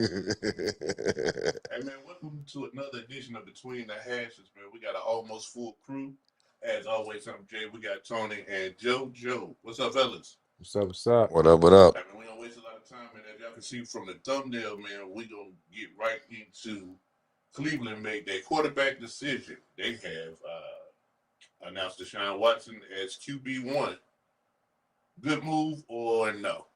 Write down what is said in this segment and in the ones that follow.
Hey man, welcome to another edition of Between the Hashes, man. We got an almost full crew. As always, I'm Jay. We got Tony and Joe. Joe, what's up, fellas? What's up? What's up? What up? What up? Hey man, we don't waste a lot of time, man. As y'all can see from the thumbnail, man, we gonna get right into Cleveland made their quarterback decision. They have announced Deshaun Watson as QB1. Good move or no?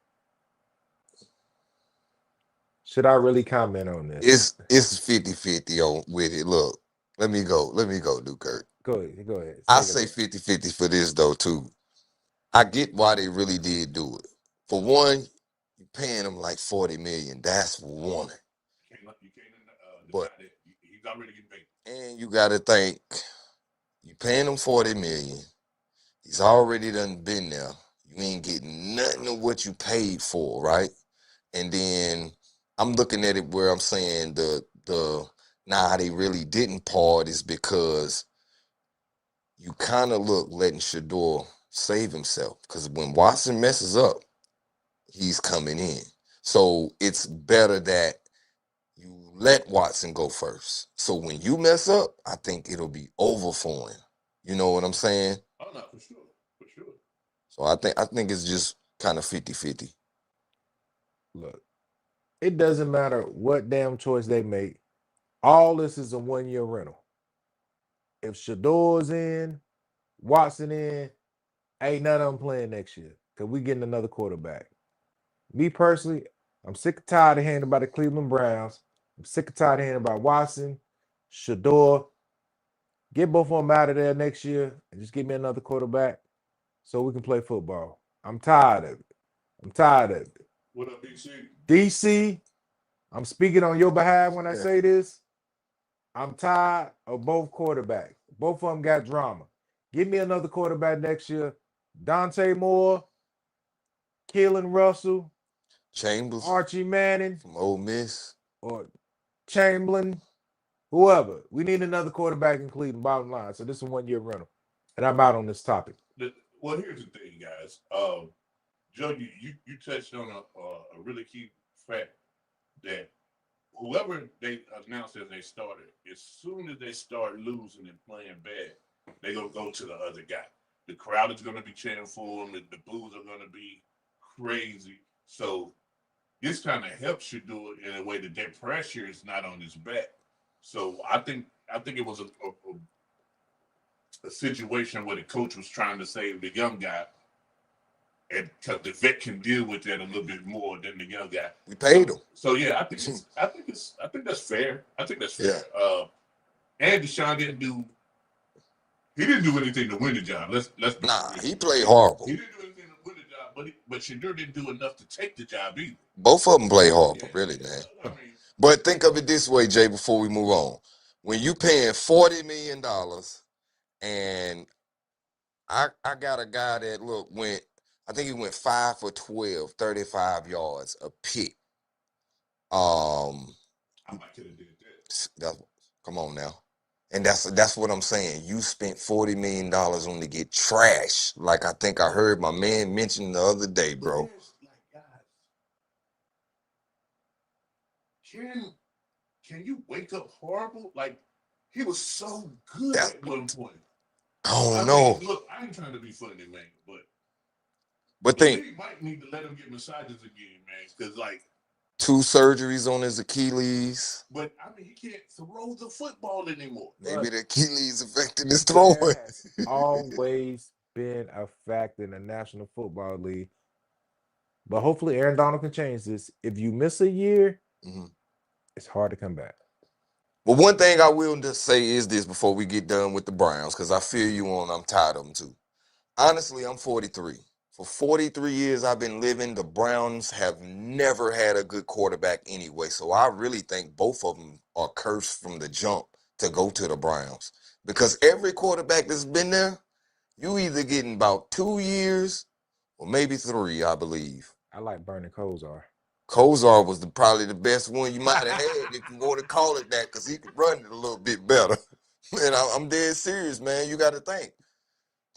Should I really comment on this? It's 50-50 on with it. Look, let me go, Duke. Go ahead. Go ahead. I say 50-50 for this though too. I get why they really did do it. For one, you're paying them like $40 million. That's one. You can't But he's already getting paid. and you got to think, you paying him $40 million. He's already done been there. You ain't getting nothing of what you paid for, right? And then I'm looking at it where I'm saying how they really didn't part is because you kind of look letting Shedeur save himself. Because when Watson messes up, he's coming in. So it's better that you let Watson go first. So when you mess up, I think it'll be over for him. You know what I'm saying? Oh no, for sure. For sure. So I think it's just kind of 50-50. Look, it doesn't matter what damn choice they make. All this is a 1-year rental. If Shador's in, Watson in, ain't none of them playing next year because we getting another quarterback. Me personally, I'm sick and tired of hearing about the Cleveland Browns. I'm sick and tired of hearing about Watson, Shador. Get both of them out of there next year and just give me another quarterback so we can play football. I'm tired of it. What up, DC? DC, I'm speaking on your behalf when I say this. I'm tired of both quarterbacks. Both of them got drama. Give me another quarterback next year. Dante Moore, Keelan Russell, Chambers, Archie Manning, from Ole Miss, or Chamberlain, whoever. We need another quarterback in Cleveland, bottom line. So this is a 1-year rental. And I'm out on this topic. Well, here's the thing, guys. Joe, you touched on a really key fact that whoever they announced as they started, as soon as they start losing and playing bad, they're going to go to the other guy. The crowd is going to be cheering for him. The boos are going to be crazy. So this kind of helps you do it in a way that that pressure is not on his back. So I think it was a situation where the coach was trying to save the young guy, and because the vet can deal with that a little bit more than the young guy. we paid him. So yeah, I think that's fair. I think that's fair. Yeah. And Deshaun didn't do anything to win the job. Let's he played horrible. He didn't do anything to win the job, but Shedeur didn't do enough to take the job either. Both of them play horrible, really, man. I mean, but think of it this way, Jay, before we move on. When you paying $40 million and I got a guy that I think he went 5 for 12, 35 yards a pick. I might could have did that. Come on now. And that's what I'm saying. You spent $40 million on to get trash. Like I think I heard my man mention the other day, bro. Can you wake up horrible? Like, he was so good at one point. I don't know. Look, I ain't trying to be funny, man, but he might need to let him get massages again, man, because, like, 2 surgeries on his Achilles. But, I mean, he can't throw the football anymore. Maybe the Achilles affecting his throwing. Has always been a fact in the National Football League. But hopefully Aaron Donald can change this. If you miss a year, it's hard to come back. Well, one thing I will just say is this before we get done with the Browns, because I feel you on, I'm tired of them too. Honestly, I'm 43. For 43 years I've been living, the Browns have never had a good quarterback anyway. So I really think both of them are cursed from the jump to go to the Browns. Because every quarterback that's been there, you either getting about 2 years or maybe 3, I believe. I like Bernie Kosar. Kosar was probably the best one you might have had if you want to call it that, because he could run it a little bit better. And I'm dead serious, man. You got to think.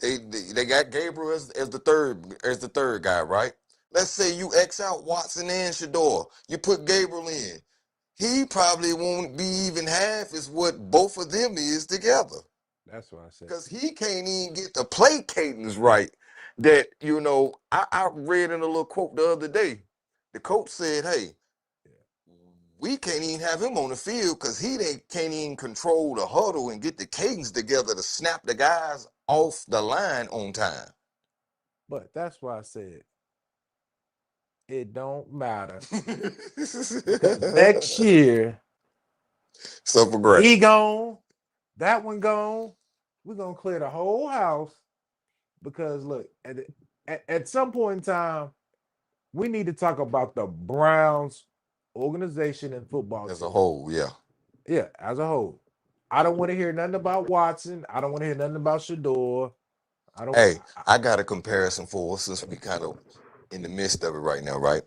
They got Gabriel as the third guy, right? Let's say you X out Watson and Shedeur. You put Gabriel in. he probably won't be even half as what both of them is together. That's what I said. Because he can't even get the play cadence right. That, I read in a little quote the other day. The coach said, hey, we can't even have him on the field because can't even control the huddle and get the cadence together to snap the guys off the line on time. But that's why I said it don't matter. Because next year, Super great. he gone, that one gone. We're gonna clear the whole house because look, at some point in time, we need to talk about the Browns organization and football As team. a whole, yeah. Yeah, as a whole. I don't want to hear nothing about Watson. I don't want to hear nothing about Shedeur. I got a comparison for us since we kind of in the midst of it right now, right?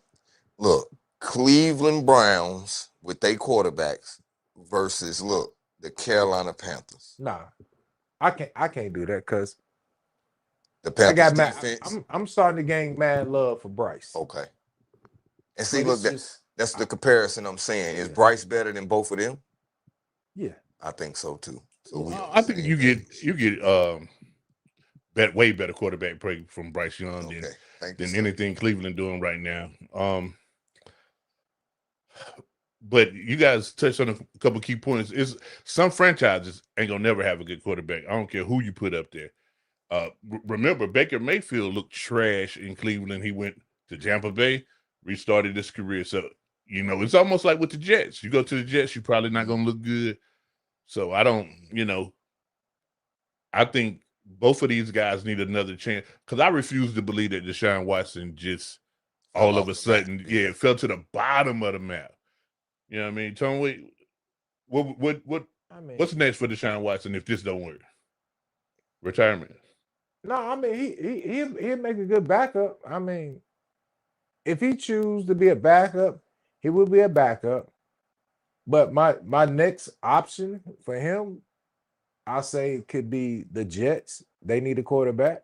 Look, Cleveland Browns with their quarterbacks versus the Carolina Panthers. Nah, I can't do that because The I got Panthers mad. defense. I'm starting to gain mad love for Bryce. Okay. And see, But look, it's just that's the comparison I'm saying. Is Yeah. Bryce better than both of them? yeah. I think so too. So we on the I think same you page. get way better quarterback play from Bryce Young Okay. Thank than you, sir. anything Cleveland doing right now. But you guys touched on a couple key points. Is some franchises ain't gonna never have a good quarterback. I don't care who you put up there. Remember, Baker Mayfield looked trash in Cleveland. He went to Tampa Bay, restarted his career. So, it's almost like with the Jets. You go to the Jets, you're probably not going to look good. So, I don't, I think both of these guys need another chance because I refuse to believe that Deshaun Watson just all of a sudden, fell to the bottom of the map. You know what I mean? Tony, what's next for Deshaun Watson if this don't work? Retirement. No, I mean he'll make a good backup. I mean, if he chooses to be a backup, he will be a backup. But my next option for him, I say, could be the Jets. They need a quarterback.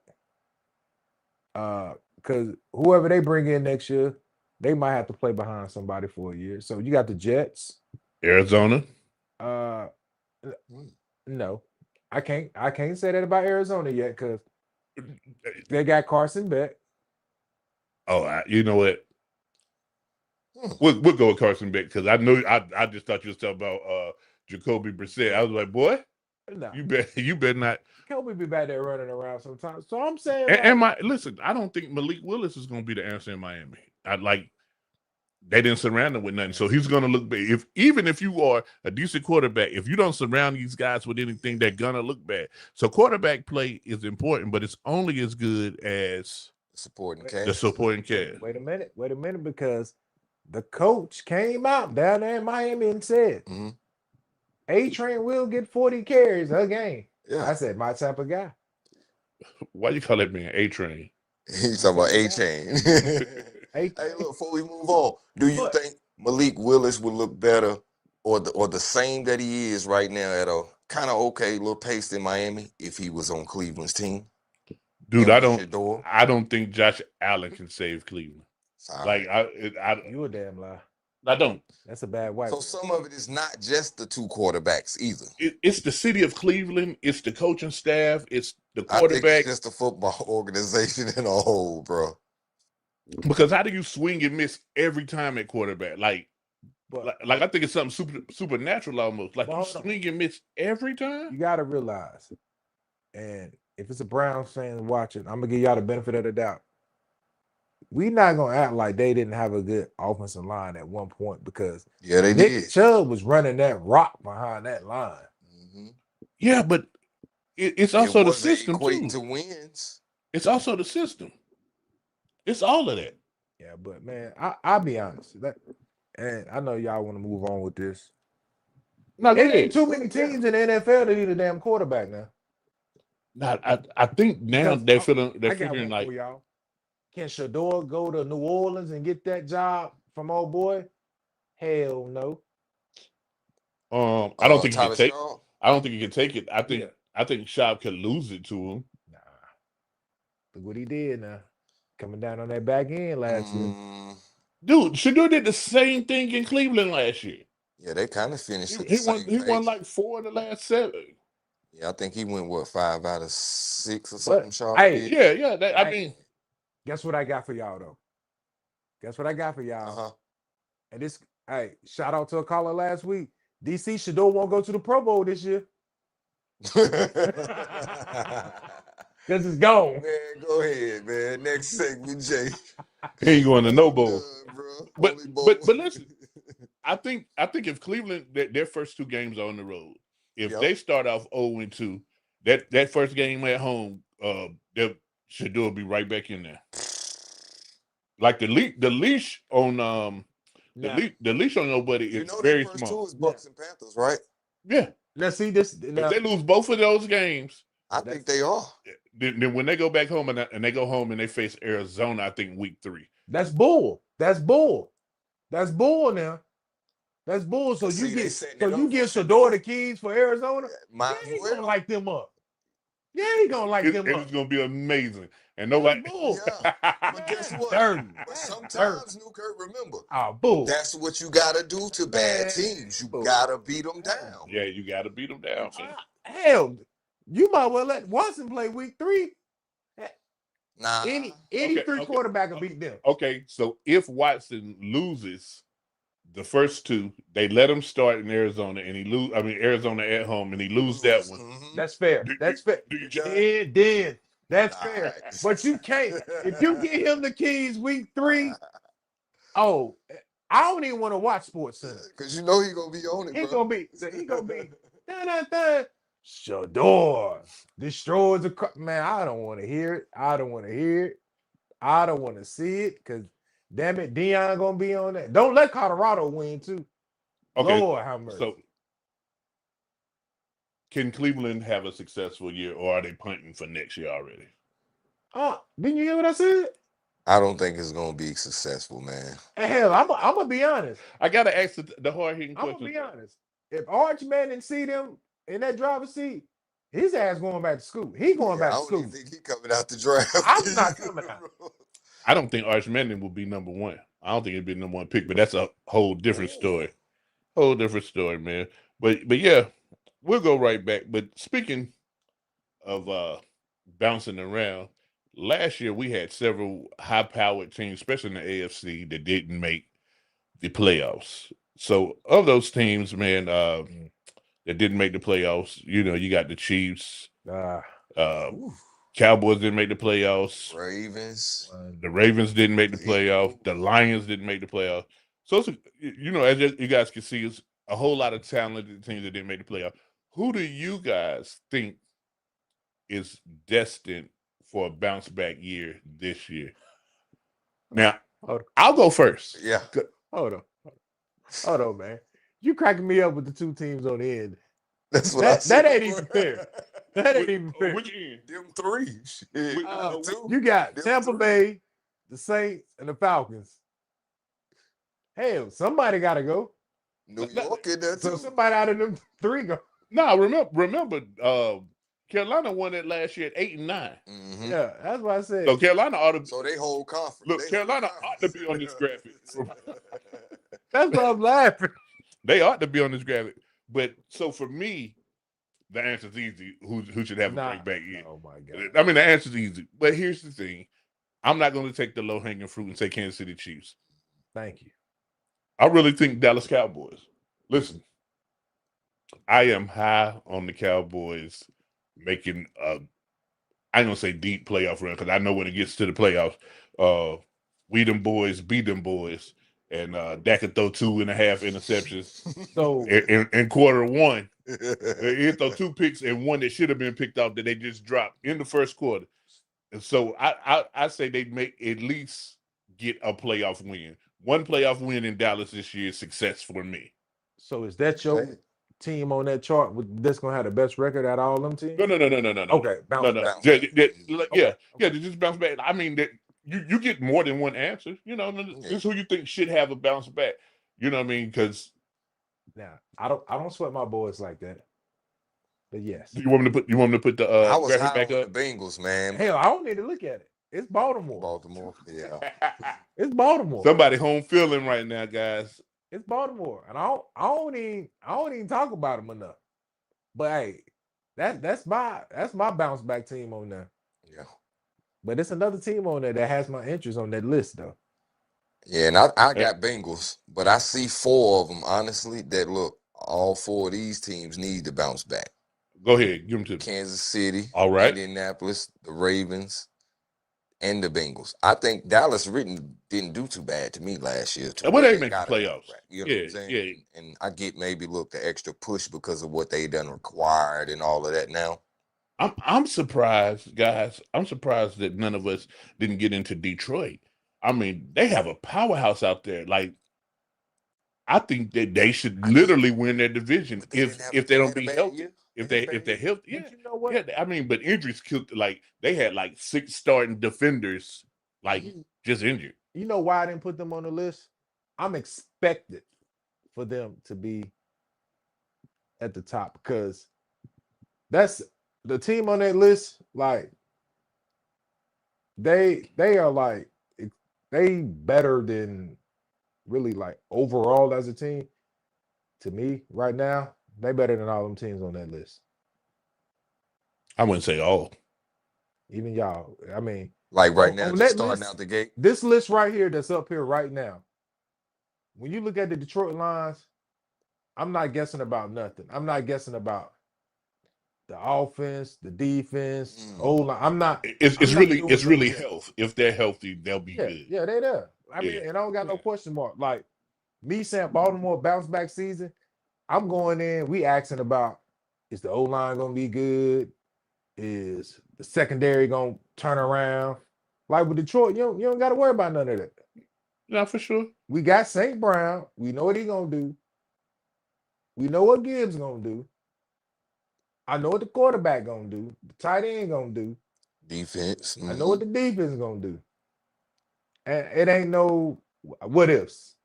Because whoever they bring in next year, they might have to play behind somebody for a year. So you got the Jets. Arizona. No. I can't say that about Arizona yet because they got Carson Beck. Oh, you know what? We'll go with Carson Beck because I know I just thought you was talking about Jacoby Brissett. I was like, boy, no. you better not. Kobe be back there running around sometimes. So I'm saying, listen, I don't think Malik Willis is going to be the answer in Miami. They didn't surround him with nothing, so he's going to look bad. Even if you are a decent quarterback, if you don't surround these guys with anything, they're going to look bad. So quarterback play is important, but it's only as good as the supporting cast. Wait a minute, because the coach came out down there in Miami and said, A-Train will get 40 carries a game. Yeah. I said, my type of guy. Why you call that man A-Train? He's talking about A-Chain. Hey, look, before we move on, do you think Malik Willis would look better or the same that he is right now at a kind of okay little pace in Miami if he was on Cleveland's team? Dude, I don't think Josh Allen can save Cleveland. Sorry. You a damn lie. I don't. That's a bad wipe. So some of it is not just the two quarterbacks either. It's the city of Cleveland. It's the coaching staff. It's the quarterback. I think it's just the football organization in a whole, bro. Because how do you swing and miss every time at quarterback? Like I think it's something supernatural almost. Like you swing and miss every time. You got to realize, and if it's a Browns fan watching, I'm gonna give y'all the benefit of the doubt. We're not gonna act like they didn't have a good offensive line at one point because they Nick did. Chubb was running that rock behind that line. Yeah, but it's also the system too. To wins. It's also the system. It's all of that. Yeah, but man, I'll be honest. And I know y'all want to move on with this. No, there ain't too many teams in the NFL that need a damn quarterback now. I think now they're figuring like. Y'all. Can Shedeur go to New Orleans and get that job from old boy? Hell no. I don't think he can take. I don't think he can take it. I think Schaub could lose it to him. Nah. Look what he did now. Coming down on that back end last year. Dude, Shedeur did the same thing in Cleveland last year. Yeah, they kind of finished at the He won. same He won pace. like 4 of the last 7. Yeah, I think he went, what, 5 out of 6 or But, something, Sharp hey, did? Yeah. I Hey. mean, guess what I got for y'all though? Guess what I got for y'all? Uh-huh. And this, hey, shout out to a caller last week. DC Shedeur won't go to the Pro Bowl this year because it's gone. Man, go ahead, man. Next segment, Jay. he ain't going to no I'm bowl. done, bro. But Only bowl. but listen, I think if Cleveland their first 2 games are on the road, if Yep. they start off 0-2, that first game at home, Shedeur will be right back in there. Like the leash on the leash on nobody You is know very their first small. 2 is Bucks and Panthers, right? Yeah, Let's see this. if Now, they lose both of those games, I think they are. then when they go back home and they go home and they face Arizona, I think week 3. that's bull. That's bull. That's bull now. That's bull. So See, you they get setting so it you up give for Shedeur Shedeur. the keys for Arizona. Might Yeah, as he well. gonna light them up. Yeah, he gonna light them up. It's gonna be amazing, and nobody. That's bull. Yeah. But guess what? Dirty. But That's sometimes, New Kurt, remember, bull. that's what you got to do to bad Man, teams. You bull. got to beat them down. Yeah, you got to beat them down. Man. Hell, you might well let Watson play week 3. Nah. Any Okay, three quarterback will beat them. Okay, so if Watson loses the first 2, they let him start in Arizona, and he lose. I mean, Arizona at home, and he lose that one. Mhm. That's fair. That's fair. Do you Then that's All fair. right. But you can't. If you get him the keys week 3, oh, I don't even want to watch Sports Center. Because you know he going to be on it, He bro. gonna be dun. Shedeur destroys the man. I don't want to hear it. I don't want to hear it. I don't want to see it because damn it, Deion gonna be on that. Don't let Colorado win too. Okay, Lord have mercy. so can Cleveland have a successful year, or are they punting for next year already? Didn't you hear what I said? I don't think it's going to be successful, man. Hell, I'm gonna be honest. I gotta ask the hard hitting I'm question. gonna be honest. If Arch Man didn't see them in that driver's seat, his ass going back to school. He going back I to don't school. even think he coming out the draft. I'm not coming out. I don't think Arch Manning will be number 1. I don't think it'd be the number 1 pick, but that's a whole different story. Whole different story, man. But yeah, we'll go right back. But speaking of bouncing around, last year we had several high-powered teams, especially in the AFC, that didn't make the playoffs. So of those teams, man, that didn't make the playoffs, you got the Chiefs, Cowboys didn't make the playoffs, Ravens. the Ravens didn't make the playoffs, the Lions didn't make the playoffs. So it's, as you guys can see, it's a whole lot of talented teams that didn't make the playoffs. Who do you guys think is destined for a bounce back year this year? Now, I'll go first. Yeah. Hold on, man. You cracking me up with the 2 teams on the end. That's what That ain't even fair. That ain't even fair. Which end? Them 3. Shit. You got Them Tampa 3. Bay, the Saints, and the Falcons. Hell, somebody got to go. New York in there So too. somebody out of them 3 go. No, remember, Carolina won it last year at 8-9. Mhm. Yeah, that's what I said. So Carolina ought to. So they whole conference. Look, Carolina ought to be on this graphic. That's why I'm laughing. They ought to be on this graphic. But so for me, the answer is easy. Who should have a breakback year? Oh my God. I mean, the answer is easy. But here's the thing: I'm not going to take the low hanging fruit and say Kansas City Chiefs. Thank you. I really think Dallas Cowboys. Listen, I am high on the Cowboys making I ain't gonna say deep playoff run because I know when it gets to the playoffs, we them boys beat them boys, and Dak could throw 2.5 interceptions. So in quarter 1, he throw 2 picks and one that should have been picked off that they just dropped in the first quarter. And so I say they make at least get a playoff win. One playoff win in Dallas this year is success for me. So is that your team on that chart that's gonna have the best record out of all them teams? No. Okay, bounce back. Yeah, they just bounce back. I mean, that you get more than one answer. This is who you think should have a bounce back. You know what I mean? Because now I don't sweat my boys like that. But yes, you want me to put the I was graphic high back on up? the Bengals, man. Hell, I don't need to look at it. It's Baltimore. Yeah. It's Baltimore. Somebody home feeling right now, guys. It's Baltimore, and I don't even talk about them enough. But hey, that's my bounce back team on there. Yeah. But it's another team on there that has my interest on that list though. Yeah, and I got Bengals, but I see 4 of them, honestly, that look, all 4 of these teams need to bounce back. Go ahead, give them to me. Kansas City, All right. Indianapolis, the Ravens, and the Bengals. I think Dallas didn't do too bad to me last year. Well, they make the playoffs. You know what I'm saying? Yeah. And I get maybe the extra push because of what they done required and all of that now. I'm surprised, guys. I'm surprised that none of us didn't get into Detroit. I mean, they have a powerhouse out there. Like, I think that they should literally win their division if they don't be healthy. If they're healthy, yeah. But you know what? Yeah, I mean, but injuries killed. Like, they had like 6 starting defenders, like, just injured. You know why I didn't put them on the list? I'm expected for them to be at the top because that's the team on that list. Like they are like they better than really like overall as a team. To me, right now, they better than all them teams on that list. I wouldn't say all. Even y'all. I mean, like right now, on just that starting list, out the gate. This list right here that's up here right now. When you look at the Detroit Lions, I'm not guessing about nothing. I'm not guessing about the offense, the defense, O-line. I'm not. It's really health. If they're healthy, they'll be good. Yeah, they there. I mean, and I don't got no question mark. Like me saying Baltimore bounce back season, I'm going in. We asking about is the O-line gonna be good? Is the secondary gonna turn around? Like with Detroit, you don't got to worry about none of that. Not for sure. We got St. Brown. We know what he gonna do. We know what Gibbs gonna do. I know what the quarterback gonna do. The tight end gonna do. Defense. I know what the defense gonna do. And it ain't no what ifs.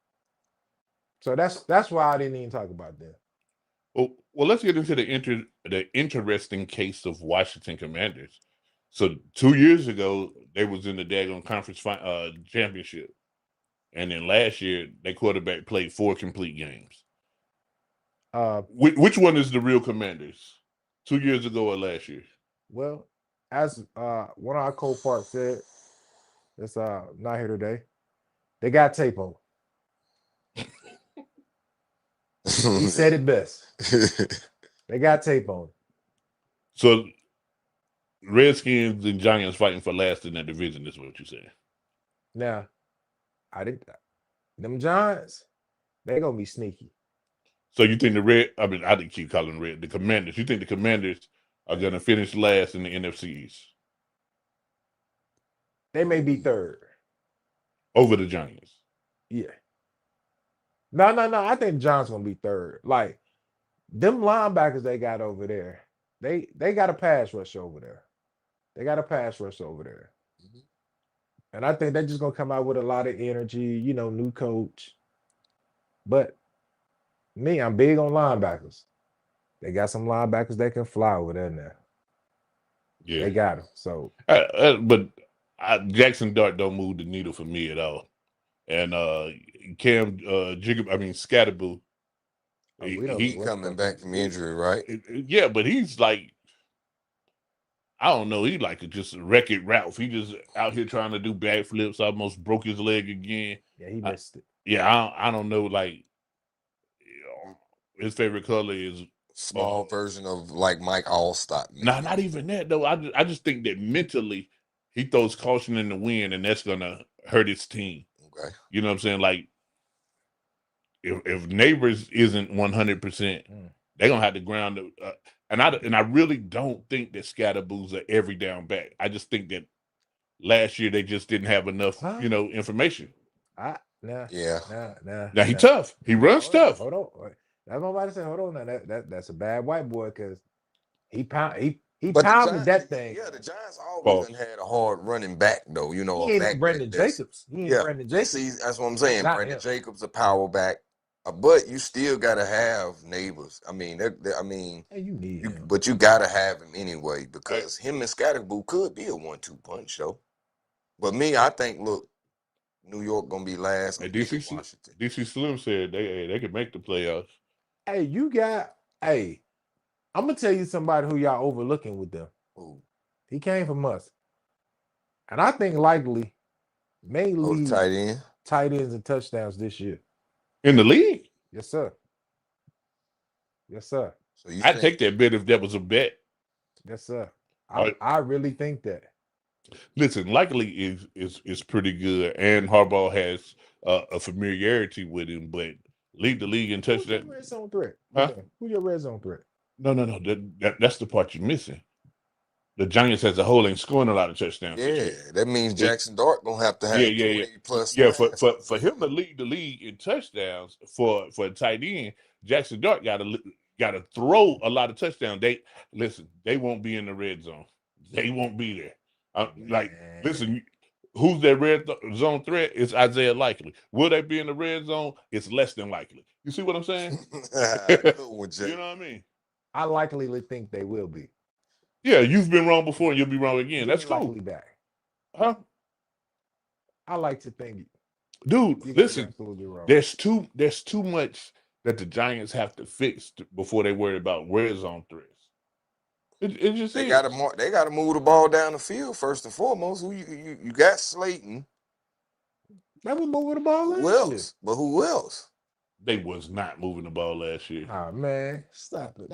So that's why I didn't even talk about that. Well, let's get into the interesting case of Washington Commanders. So 2 years ago, they was in the daggone conference championship, and then last year, their quarterback played 4 complete games. Which one is the real Commanders? 2 years ago or last year? Well, as one of our co-parts said, that's not here today. They got tape on. He said it best. They got tape on. So Redskins and Giants fighting for last in that division is what you're saying. Now, them Giants, they're gonna be sneaky. So you think I didn't keep calling Red, the Commanders. You think the Commanders are gonna finish last in the NFC East? They may be third. Over the Giants. Yeah. No. I think Giants gonna be third. Like them linebackers they got over there. They got a pass rush over there. Mm-hmm. And I think they're just gonna come out with a lot of energy, new coach. But me, I'm big on linebackers. They got some linebackers that can fly over there now. Yeah. They got them. So but Jackson Dart don't move the needle for me at all. And Cam Scatterboo. He coming back from injury, right? Yeah, but he's like, I don't know. He like just Wreck-It Ralph. He just out here trying to do backflips. Almost broke his leg again. Yeah, he missed it. Yeah, I don't know. Like, his favorite color is small version of like Mike Allstott. Nah, not even that though. I just think that mentally he throws caution in the wind, and that's gonna hurt his team. Okay, you know what I'm saying? Like, if Neighbors isn't 100%, they're gonna have to ground it. And I really don't think that Scatterboo's an every down back. I just think that last year they just didn't have enough, information. Now he tough. He runs tough. Hold on. That's what I'm about to say. Hold on. Now that's a bad white boy because he pounded that thing. Yeah, the Giants always had a hard running back though. He ain't Brandon Jacobs. Brandon Jacobs. See, that's what I'm saying. Brandon Jacobs a power back. But you still gotta have Neighbors. I mean, you need him. But you gotta have him anyway because him and Scatterboo could be a 1-2 punch though. But me, I think, look, New York gonna be last. Hey, I'm picking Washington. DC Slim said they could make the playoffs. Hey, I'm gonna tell you somebody who y'all overlooking with them. Ooh. He came from us, and I think likely may Oh, the lead tight end. tight ends and touchdowns this year. In the league? Yes, sir. Yes, sir. So you I'd think take that bet if that was a bet. Yes, sir. Alright. I really think that. Listen, likely is pretty good, and Harbaugh has a familiarity with him, but lead the league in Who's your touchdown. red zone threat? Huh? Who's your red zone threat? No. That's the part you're missing. The Giants as a whole ain't scoring a lot of touchdowns. yeah, that means Jackson Dart gonna have to have 20 plus. Yeah, for him to lead the league in touchdowns for a tight end, Jackson Dart got to throw a lot of touchdowns. They won't be in the red zone. They won't be there. Listen, who's that red zone threat? It's Isaiah Likely. Will they be in the red zone? It's less than likely. You see what I'm saying? Good one, Jay. You know what I mean? I likely think they will be. Yeah, you've been wrong before and you'll be wrong again. That's cool. Likely back. Huh? I like to think. Dude, listen, wrong. there's too much that the Giants have to fix before they worry about red zone threats. It just they gotta move the ball down the field first and foremost. Who you got Slayton. They were moving the ball Who else? But who else? They was not moving the ball last year. Oh man, stop it.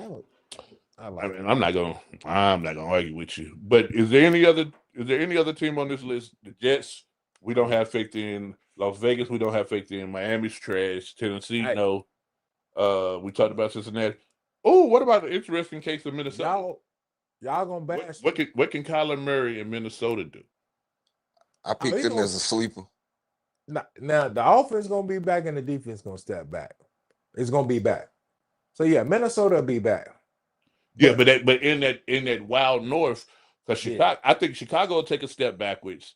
I'm not gonna argue with you. But is there any other team on this list? The Jets, we don't have faith in. Las Vegas, we don't have faith in. Miami's trash. Tennessee, no. We talked about Cincinnati. Oh, what about the interesting case of Minnesota? Y'all gonna bash. What can Kyler Murray in Minnesota do? I picked them as a sleeper. Now the offense gonna be back and the defense gonna step back. It's gonna be back. So yeah, Minnesota will be back. Yeah, but in that wild north, because Chicago, I think Chicago will take a step backwards,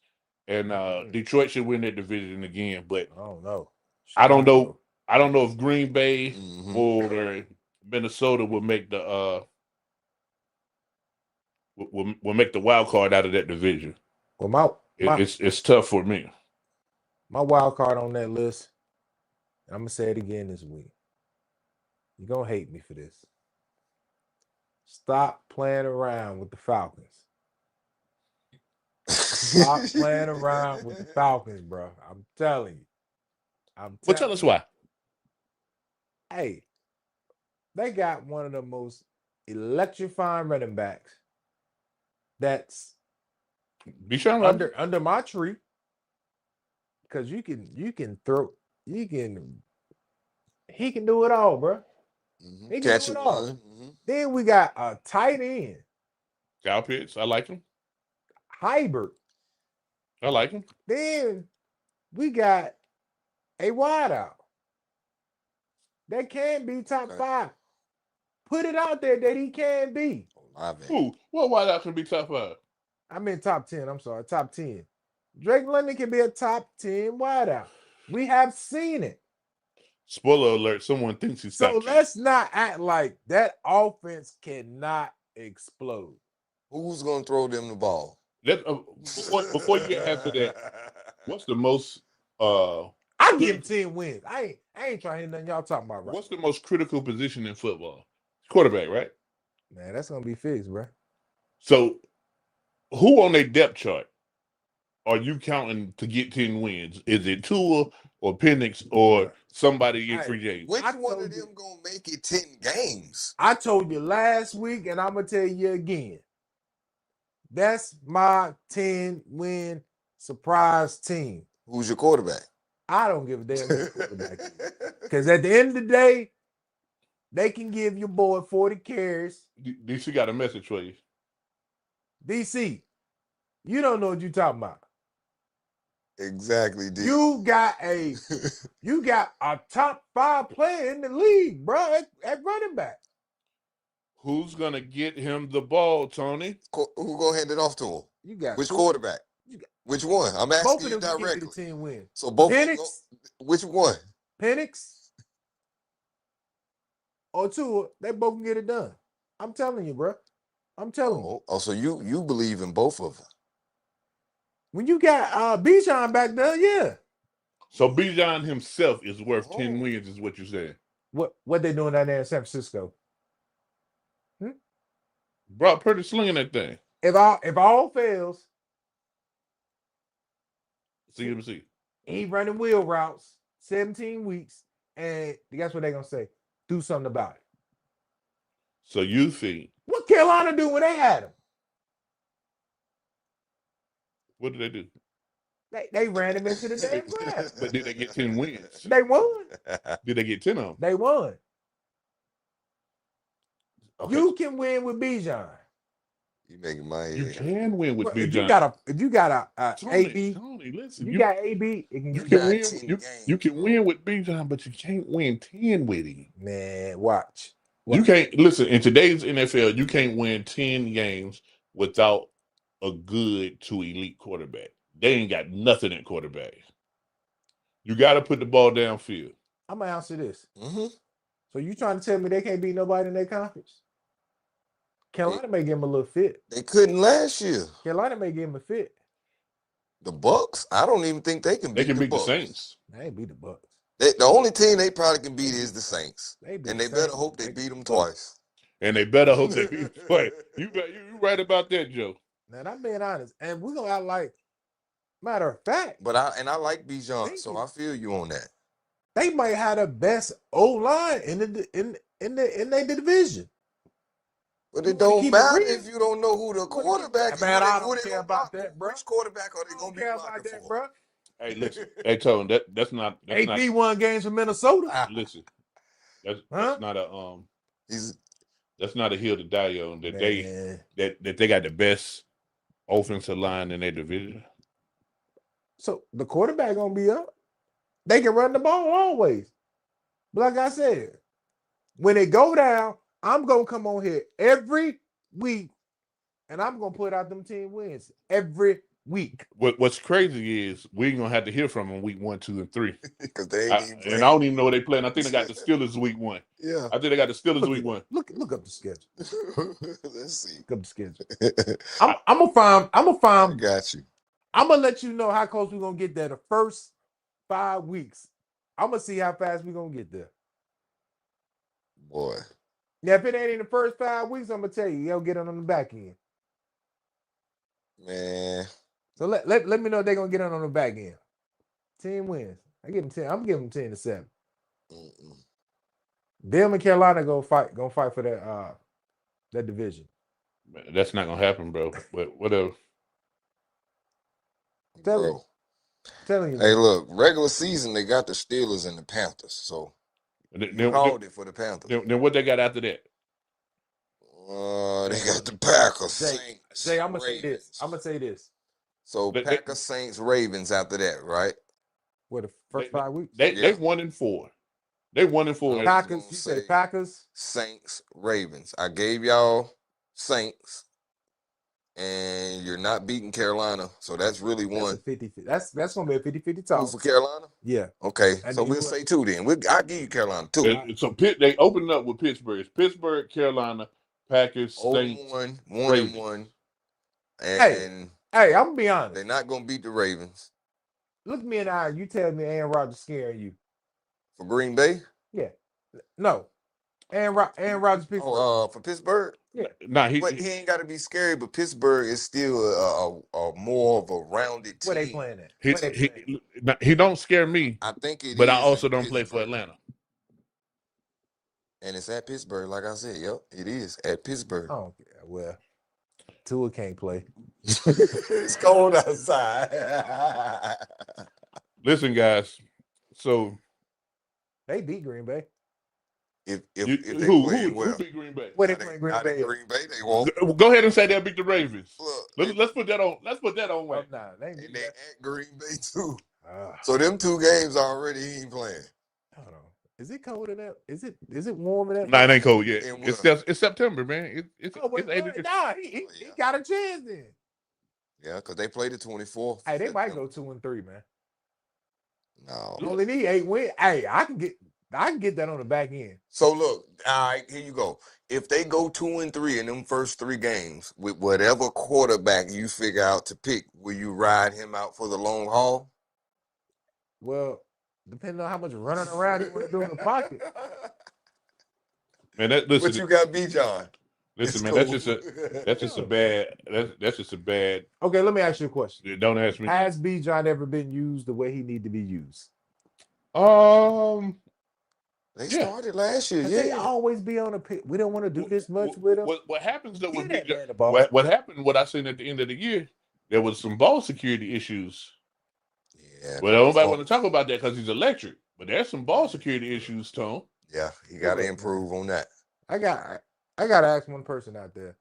and Detroit should win that division again. But I don't know. I don't know if Green Bay or Minnesota will make the will make the wild card out of that division. Well, it's tough for me. My wild card on that list, and I'm gonna say it again this week. You're gonna hate me for this. Stop playing around with the Falcons. Stop playing around with the Falcons, bro. I'm telling you. Well, tell us why. Hey, they got one of the most electrifying running backs that's Deshaun under my tree. Because he can do it all, bro. He can Catch do it it all. Then we got a tight end. Kyle Pitts, I like him. Hybrid. I like him. Then we got a wideout. That can be top 5. Put it out there that he can be. Who? What wideout can be top 5? I mean top 10. I'm sorry, top 10. Drake London can be a top 10 wideout. We have seen it. Spoiler alert, someone thinks he's top 10. So let's not act like that offense cannot explode. Who's going to throw them the ball? Before you get after that, what's the most I give him 10 wins. I ain't trying to hear nothing y'all talking about. Right? What's the most critical position in football? Quarterback, right? Man, that's gonna be fixed, bro. So who on their depth chart are you counting to get 10 wins? Is it Tua or Penix or somebody in free agent? Which one of them gonna make it 10 games? I told you last week, and I'm gonna tell you again. That's my 10-win surprise team. Who's your quarterback? I don't give a damn who's quarterback. Because at the end of the day, they can give your boy 40 carries. DC got a message for you. DC, you don't know what you're talking about. Exactly, D. You got a top 5 player in the league, bro, at running back. Who's gonna get him the ball, Tony? Who gonna hand it off to him? You got which quarterback? Which one? I'm asking both you of them directly. Get the 10 wins. So both. Penix, which one? Penix or Tua, they both can get it done. I'm telling you, bro. I'm telling you. Oh, so you believe in both of them? When you got Bijan back there, yeah. So Bijan himself is worth Oh. 10 wins, is what you said. What they doing down there in San Francisco? Brock Purdy slinging that thing. If all fails, CMC. he running wheel routes, 17 weeks, and guess what they're gonna say? Do something about it. So you think, What Carolina do when they had him? what did they do? They ran him into the damn ground. But did they get 10 wins? They won. Did they get 10 of them? They won. Okay. You can win with Bijan. You making my head. You can win with Well, Bijan. if you got a AB, Tony, listen. you got AB, it can You get can got win. 10 You games, can bro. win with Bijan, but you can't win 10 with him. Man, watch. You can't listen in today's NFL. You can't win 10 games without a good to elite quarterback. They ain't got nothing at quarterback. You got to put the ball downfield. I'm gonna answer this. Mm-hmm. So you trying to tell me they can't beat nobody in their conference? Carolina may give him a little fit. They couldn't last year. Carolina may give him a fit. The Bucks, I don't even think they can beat They can the beat the Bucks. Saints. They ain't beat the Bucks. The only team they probably can beat is the Saints. They beat And the they better Saints. hope they beat them twice. And they better hope they beat play. You right about that, Joe. Man, I'm being honest, and we're gonna act like. Matter of fact, But I like Bijan, Thank so you. I feel you on that. they might have the best O line in their division. But You it wanna don't keep it matter real? if you don't know who the quarterback is. Man, Who I they don't care gonna about block? that, bro. Which quarterback are they I gonna don't be care about blocking that, for? bro. Hey, listen. Hey, Tone, that's not AP won games for Minnesota. listen. That's Huh? not a He's that's not a hill to die on. That Man. they got the best offensive line in their division. So the quarterback gonna be up. They can run the ball always. But like I said, when it go down, I'm gonna come on here every week, and I'm gonna put out them 10 wins every week. What's crazy is we ain't gonna have to hear from them week 1, 2, and 3. because they ain't even And I don't even know where they playing. I think they got the Steelers week 1. Yeah. I think they got the Steelers Look, week 1. look up the schedule. Let's see. Look up the schedule. I'm gonna I find. got you. I'm gonna let you know how close we're gonna get there the first 5 weeks. I'm gonna see how fast we're gonna get there. Boy. Now, if it ain't in the first 5 weeks, I'm gonna tell you, you'll get it on the back end. Man. So let me know if they're gonna get it on the back end. 10 wins. I give them 10. I'm giving them 10-7. Mm-mm. Them and Carolina gonna fight for that division. That's not gonna happen, bro. But whatever. Bro. Telling you. Hey, look, regular season, they got the Steelers and the Panthers. So you called it for the Panthers. Then what they got after that? They got the Packers, Saints, Jay, I'm gonna Ravens. say this. So Packers, Saints, Ravens after that, right? What, the first 5 weeks? They 1-4. They 1-4. Packers. You say Packers, Saints, Ravens. I gave y'all Saints, and you're not beating Carolina, so that's really one. That's gonna be a 50-50 Who talk. for Carolina? Yeah. Okay, And so then we'll say 2 then. I'll give you Carolina 2. So they opened up with Pittsburgh. It's Pittsburgh, Carolina, Packers, Saints, 1-1. Hey, I'm gonna be honest. They're not gonna beat the Ravens. Look me in the eye. You tell me Aaron Rodgers scaring you. For Green Bay? Yeah. No. Aaron Rodgers Pittsburgh. For Pittsburgh? Yeah. Nah, He ain't got to be scary, but Pittsburgh is still a more of a rounded team. Where they playing at? He don't scare me. I think it but is I also in don't play for Pittsburgh. Atlanta. And it's at Pittsburgh, like I said. Yep, it is at Pittsburgh. I don't care. Well, Tua can't play. It's cold outside. Listen, guys. So They beat Green Bay. if who they well, beat Green Bay? Where they playing Green not Bay? in Green Bay, they won't. Go ahead and say they'll beat the Ravens. Look, Let's put that on. Let's put that on. Oh, nah, they and they at Green Bay too. Ah, So them 2 games already he ain't playing. hold on. Is it cold in that? Is it warm in that? Nah, it ain't cold yet. And It's September, man. It's Oh, wait, 80. nah, he got a chance then. Yeah, because they played the 24th. Hey, they might go 2-3, man. No. You only need 8 wins. Hey, I can get that on the back end. So look, all right, here you go. If they go 2-3 in them first 3 games with whatever quarterback you figure out to pick, will you ride him out for the long haul? Well, depending on how much running around you want to do in the pocket. Man, that What listen, you got, B. John? listen, It's man, cool. that's just a bad. That's just a bad. Okay, let me ask you a question. Don't ask me. Has B. John ever been used the way he need to be used? They Yeah. started last year. 'Cause Yeah. they always be on a pick. We don't want to do this much with him. What happens though Give with that Big man the ball. what happened? What I seen at the end of the year, there was some ball security issues. Yeah. Well, nobody want to talk about that because he's electric. But there's some ball security issues, Tom. Yeah, you got to improve on that. I got to ask one person out there.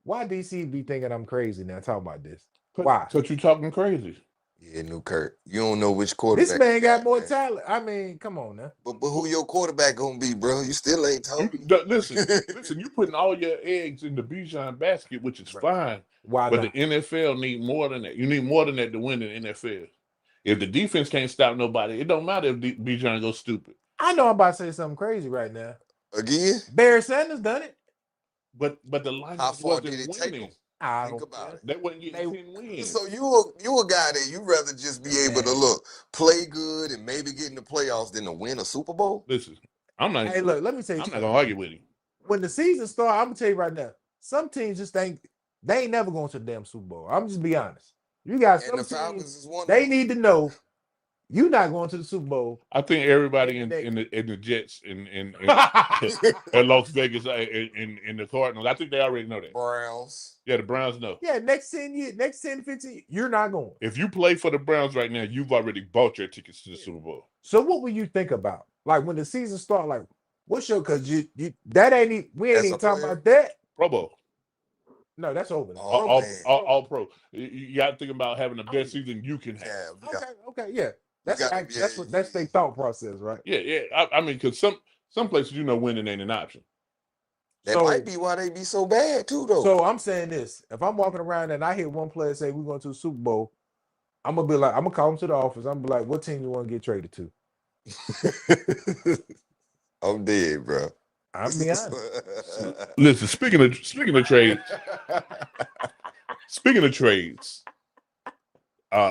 Why DC be thinking I'm crazy now talking about this? Why? Because you talking crazy. Yeah, new Kurt. You don't know which quarterback. This man got more talent. I mean, come on now. But who your quarterback gonna be, bro? You still ain't told. Listen. You putting all your eggs in the Bijan basket, which is fine. Why but not? The NFL need more than that. You need more than that to win in the NFL. If the defense can't stop nobody, it don't matter if Bijan goes stupid. I know I'm about to say something crazy right now. Again? Barry Sanders done it. But the line How far wasn't did it winning. take them? I Think don't about care. it. They wasn't getting 10 wins. So you a guy that you rather just be able to look, play good, and maybe get in the playoffs than to win a Super Bowl? Listen, I'm not. Hey, look, let me tell you. I'm not gonna argue with him. When the season starts, I'm gonna tell you right now. Some teams just think they ain't never going to the damn Super Bowl. I'm just be honest. You got some And the Falcons teams, is one. they need to know you're not going to the Super Bowl. I think everybody in the Jets in Las Vegas in the Cardinals, I think they already know that. Browns. Yeah, the Browns know. Yeah, next 10 years, next 10, 15, you're not going. If you play for the Browns right now, you've already bought your tickets to the Super Bowl. So what will you think about? Like when the season starts, like what's your because you that ain't we ain't even talking about that. Pro Bowl. No, that's over. All pro. You got to think about having the best season you can have. Okay, yeah. That's their thought process, right? Yeah. I mean, because some places, winning ain't an option. That might be why they be so bad too, though. So I'm saying this: if I'm walking around and I hear one player say we're going to the Super Bowl, I'm gonna be like, I'm gonna call him to the office. I'm gonna be like, what team you want to get traded to? I'm dead, bro. I'm being honest. Listen, speaking of trades,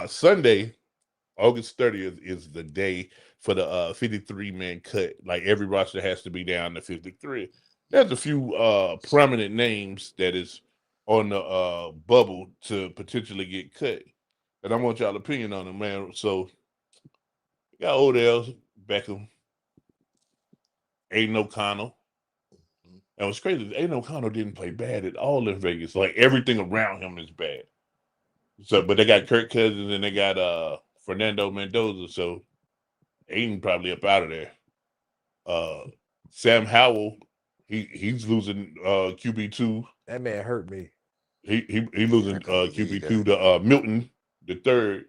Sunday, August 30th is the day for the 53-man cut. Like every roster has to be down to 53. There's a few prominent names that is on the bubble to potentially get cut, and I want y'all opinion on them, man. So, you got Odell Beckham, Aiden O'Connell. And what's crazy is Aiden O'Connell didn't play bad at all in Vegas. Like everything around him is bad. So, but they got Kirk Cousins and they got Fernando Mendoza. So Aiden probably up out of there. Sam Howell, he's losing QB2. That man hurt me. He losing QB2 to Milton the third.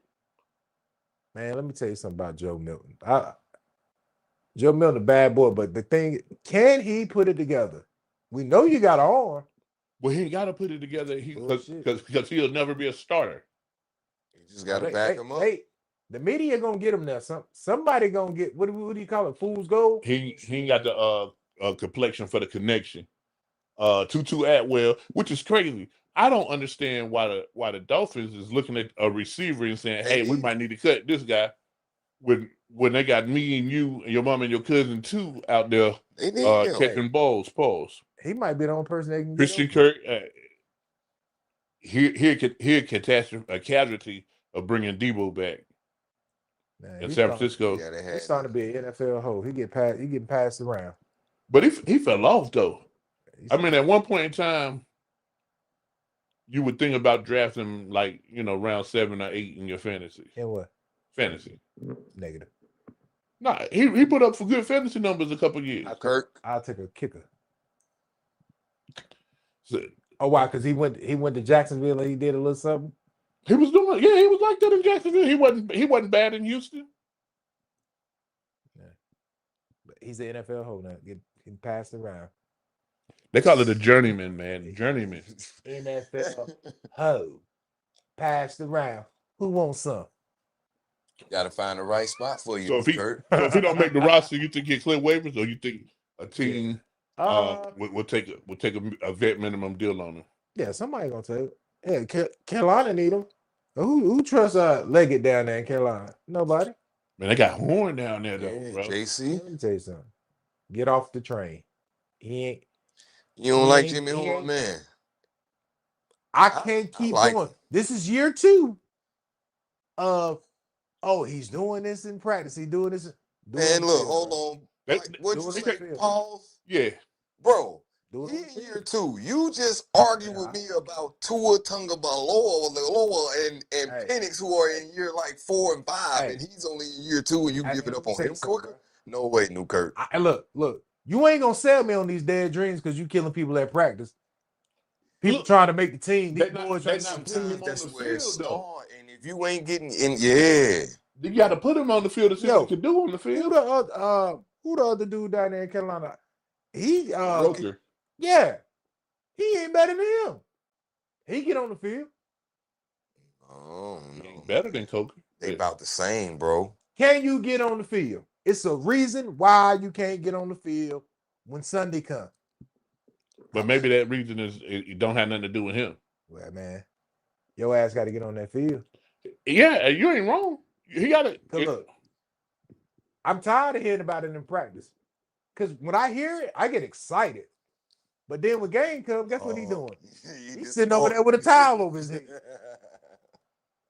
Man, let me tell you something about Joe Milton. Joe Milton, a bad boy, but the thing, can he put it together? We know you got an arm. Well, he got to put it together because he'll never be a starter. You just got to back him up. The media gonna get him there. Somebody gonna get what do you call it? Fool's gold. He ain't got the complexion for the connection. Tutu Atwell, which is crazy. I don't understand why the Dolphins is looking at a receiver and saying, "Hey, we might need to cut this guy." When they got me and you and your mom and your cousin too out there catching balls, pause. He might be the only person they can Christian Kirk. He a casualty of bringing Debo back. Man, in San Francisco. He's starting to be an NFL hoe. He getting passed around. But he fell off though. I mean, at one point in time, you would think about drafting like round 7 or 8 in your fantasy. In what? Fantasy. Negative. Nah, he put up for good fantasy numbers a couple years. I'll take a kicker. So, why? Because he went to Jacksonville and he did a little something. He was like that in Jacksonville. He wasn't bad in Houston. Yeah. But he's an NFL hoe now, getting passed around. They call it a journeyman, man. Journeyman. NFL hoe. Passed around. Who wants some? Got to find the right spot for you, so if he don't make the roster, you think he clear waivers, or you think a team will take a vet minimum deal on him? Yeah, somebody gonna take it. Yeah, Carolina need him. Who trusts Leggett down there in Carolina? Nobody. Man, they got Horn down there though, Yeah, bro. JC. Let me tell you something. Get off the train. He ain't. You don't He like ain't- Jimmy he Horn, ain't- man? I can't I keep like going. him. This is year 2 of, oh, he's doing this in practice. He's doing this. Man, look, hold on. They- Like, what'd you doing say? it. Pause. Yeah. Bro, Do he it on in the year field. 2. You just argued with Yeah. me about Tua Tagovailoa and Hey. Penix, who are in year like 4 and 5, Hey. and he's only in year 2, and you Hey, giving let up me on tell you him something, quicker? No way, New Kurt. Look. You ain't gonna sell me on these dead dreams because you killing people at practice. People Look, trying to make the team. they These not- boys they ain't not some putting team. him on That's the where it field, though. start. And if you ain't getting in, yeah. You got to put him on the field to see what he can do on the Who field. the other dude down there in Carolina? He Roker. yeah, he ain't better than him. He get on the field. Oh, He no. ain't better than Coker. They about the same, bro. Can you get on the field? It's a reason why you can't get on the field when Sunday comes. But maybe that reason is it don't have nothing to do with him. Well, man, your ass got to get on that field. Yeah, you ain't wrong. He got to. Look, I'm tired of hearing about it in practice. Because when I hear it, I get excited. But then when game comes, guess what he doing? He's sitting over there with a towel over his head.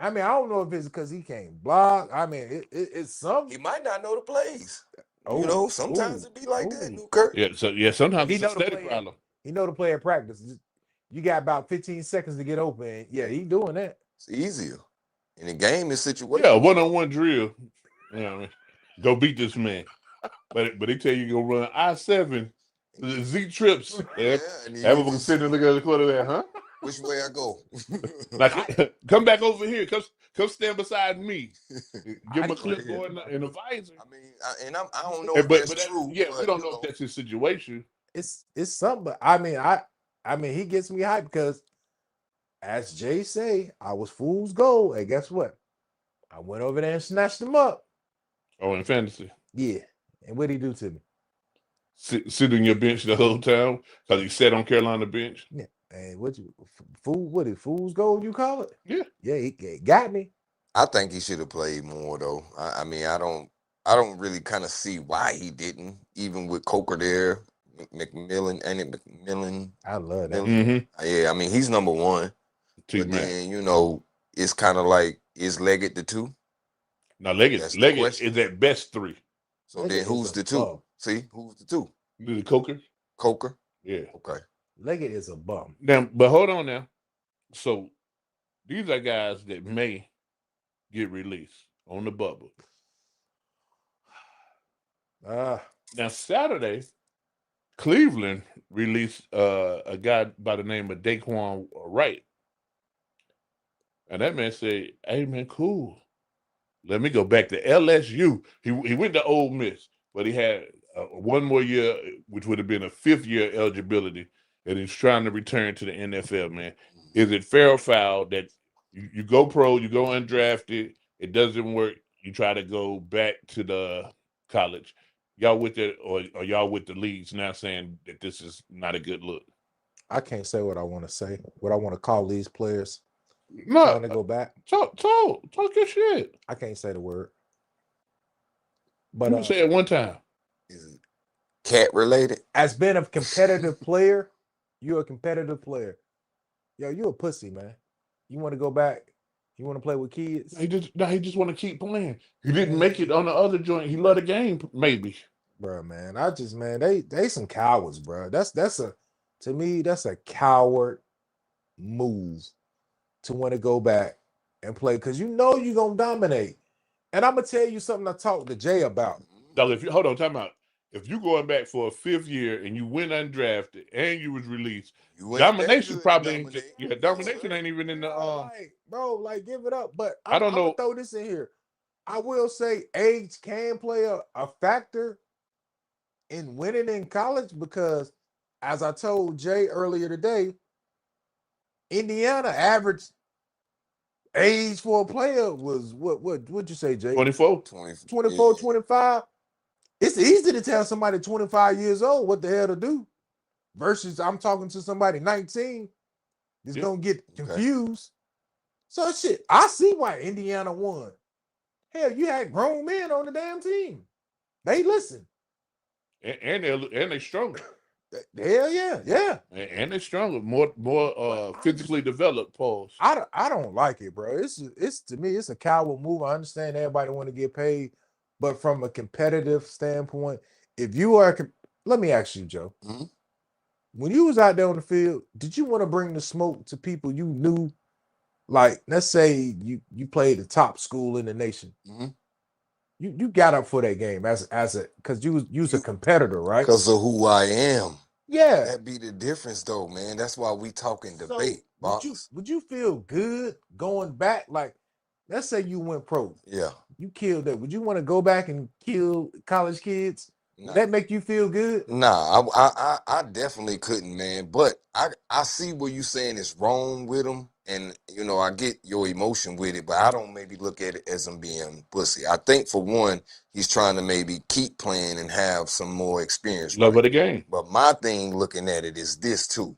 I mean, I don't know if it's because he can't block. I mean, it's something. He might not know the plays. Oh, you know, sometimes oh, it be like that, oh. New Kurt. Yeah, sometimes He it's a know the steady play. problem. He know to play at practice. You got about 15 seconds to get open. Yeah, he doing that. It's easier. In the game, it's situational. Yeah, one-on-one drill. You know what I mean? Go beat this man. But they tell you go run I-7, Z trips. Yeah, and then you Everyone just- sitting and looking at the quarter there, huh? Which way I go? Like, come back over here. Come stand beside me. Give him a I- clipboard and a visor. I mean, I don't know And, if but that's that- true. yeah, but, we don't you know if that's his situation. It's something. But I mean, he gets me hyped because, as Jay say, I was fool's gold. And guess what? I went over there and snatched him up. Oh, in fantasy. Yeah. And what'd he do to me? Sit on your bench the whole time because he sat on Carolina bench. Yeah. And what is fool's gold you call it? Yeah. Yeah, he got me. I think he should have played more though. I mean, I don't really kind of see why he didn't, even with Coker there, McMillan, ain't it McMillan? I love that. Mm-hmm. Yeah, I mean he's number one. But then, you know, it's kind of like, is Leggett the 2? Now Leggett That's the question. is at best 3. So Leggett then who's is the a 2? bum. See, who's the 2? The Coker? Coker? Yeah. Okay. Leggett is a bum. Now, but hold on now. So these are guys that may get released on the bubble. Now Saturday, Cleveland released a guy by the name of Daquan Wright. And that man said, hey man, cool. Let me go back to LSU. He went to Ole Miss, but he had one more year, which would have been a 5th year eligibility, and he's trying to return to the NFL, man. Is it fair or foul that you go pro, you go undrafted, it doesn't work, you try to go back to the college? Y'all with it, or y'all with the leagues now saying that this is not a good look? I can't say what I want to say. What I want to call these players. No, Trying to go back. Talk your shit. I can't say the word. You But can say it one time. Is it cat related? as being a competitive player, you're a competitive player. Yo, you a pussy, man. You want to go back? You want to play with kids? He just want to keep playing. He didn't make it on the other joint. He loved the game, maybe. Bro, man. They some cowards, bro. To me, that's a coward move to want to go back and play because you know you're gonna dominate. And I'm gonna tell you something I talked to Jay about. Dog, if you hold on, time out. If you going back for a 5th year and you went undrafted and you was released, domination probably ain't. Domination ain't even in the. Like give it up. But I don't know. I'm gonna throw this in here. I will say age can play a factor in winning in college because, as I told Jay earlier today, Indiana average age for a player was what'd you say, Jay? 24. 24, 25. It's easy to tell somebody 25 years old what the hell to do versus I'm talking to somebody 19 that's gonna get confused. So shit, I see why Indiana won. Hell, you had grown men on the damn team. They listen. And they're stronger. Hell yeah. And they're stronger, more physically developed. Pause. I don't like it, bro. It's to me, it's a coward move. I understand everybody want to get paid, but from a competitive standpoint, if you are, let me ask you, Joe. Mhm. When you was out there on the field, did you want to bring the smoke to people you knew? Like, let's say you played the top school in the nation. Mhm. You got up for that game as a because you was a competitor, right? Because of who I am. Yeah. That be the difference, though, man. That's why we talking So debate, boss. would you feel good going back? Like, let's say you went pro. Yeah. You killed that. Would you want to go back and kill college kids? Nah. Would that make you feel good? Nah, I definitely couldn't, man. But I see what you saying is wrong with him, and you know I get your emotion with it, but I don't maybe look at it as him being pussy. I think for one, he's trying to maybe keep playing and have some more experience. Love right? of the game. But my thing looking at it is this too.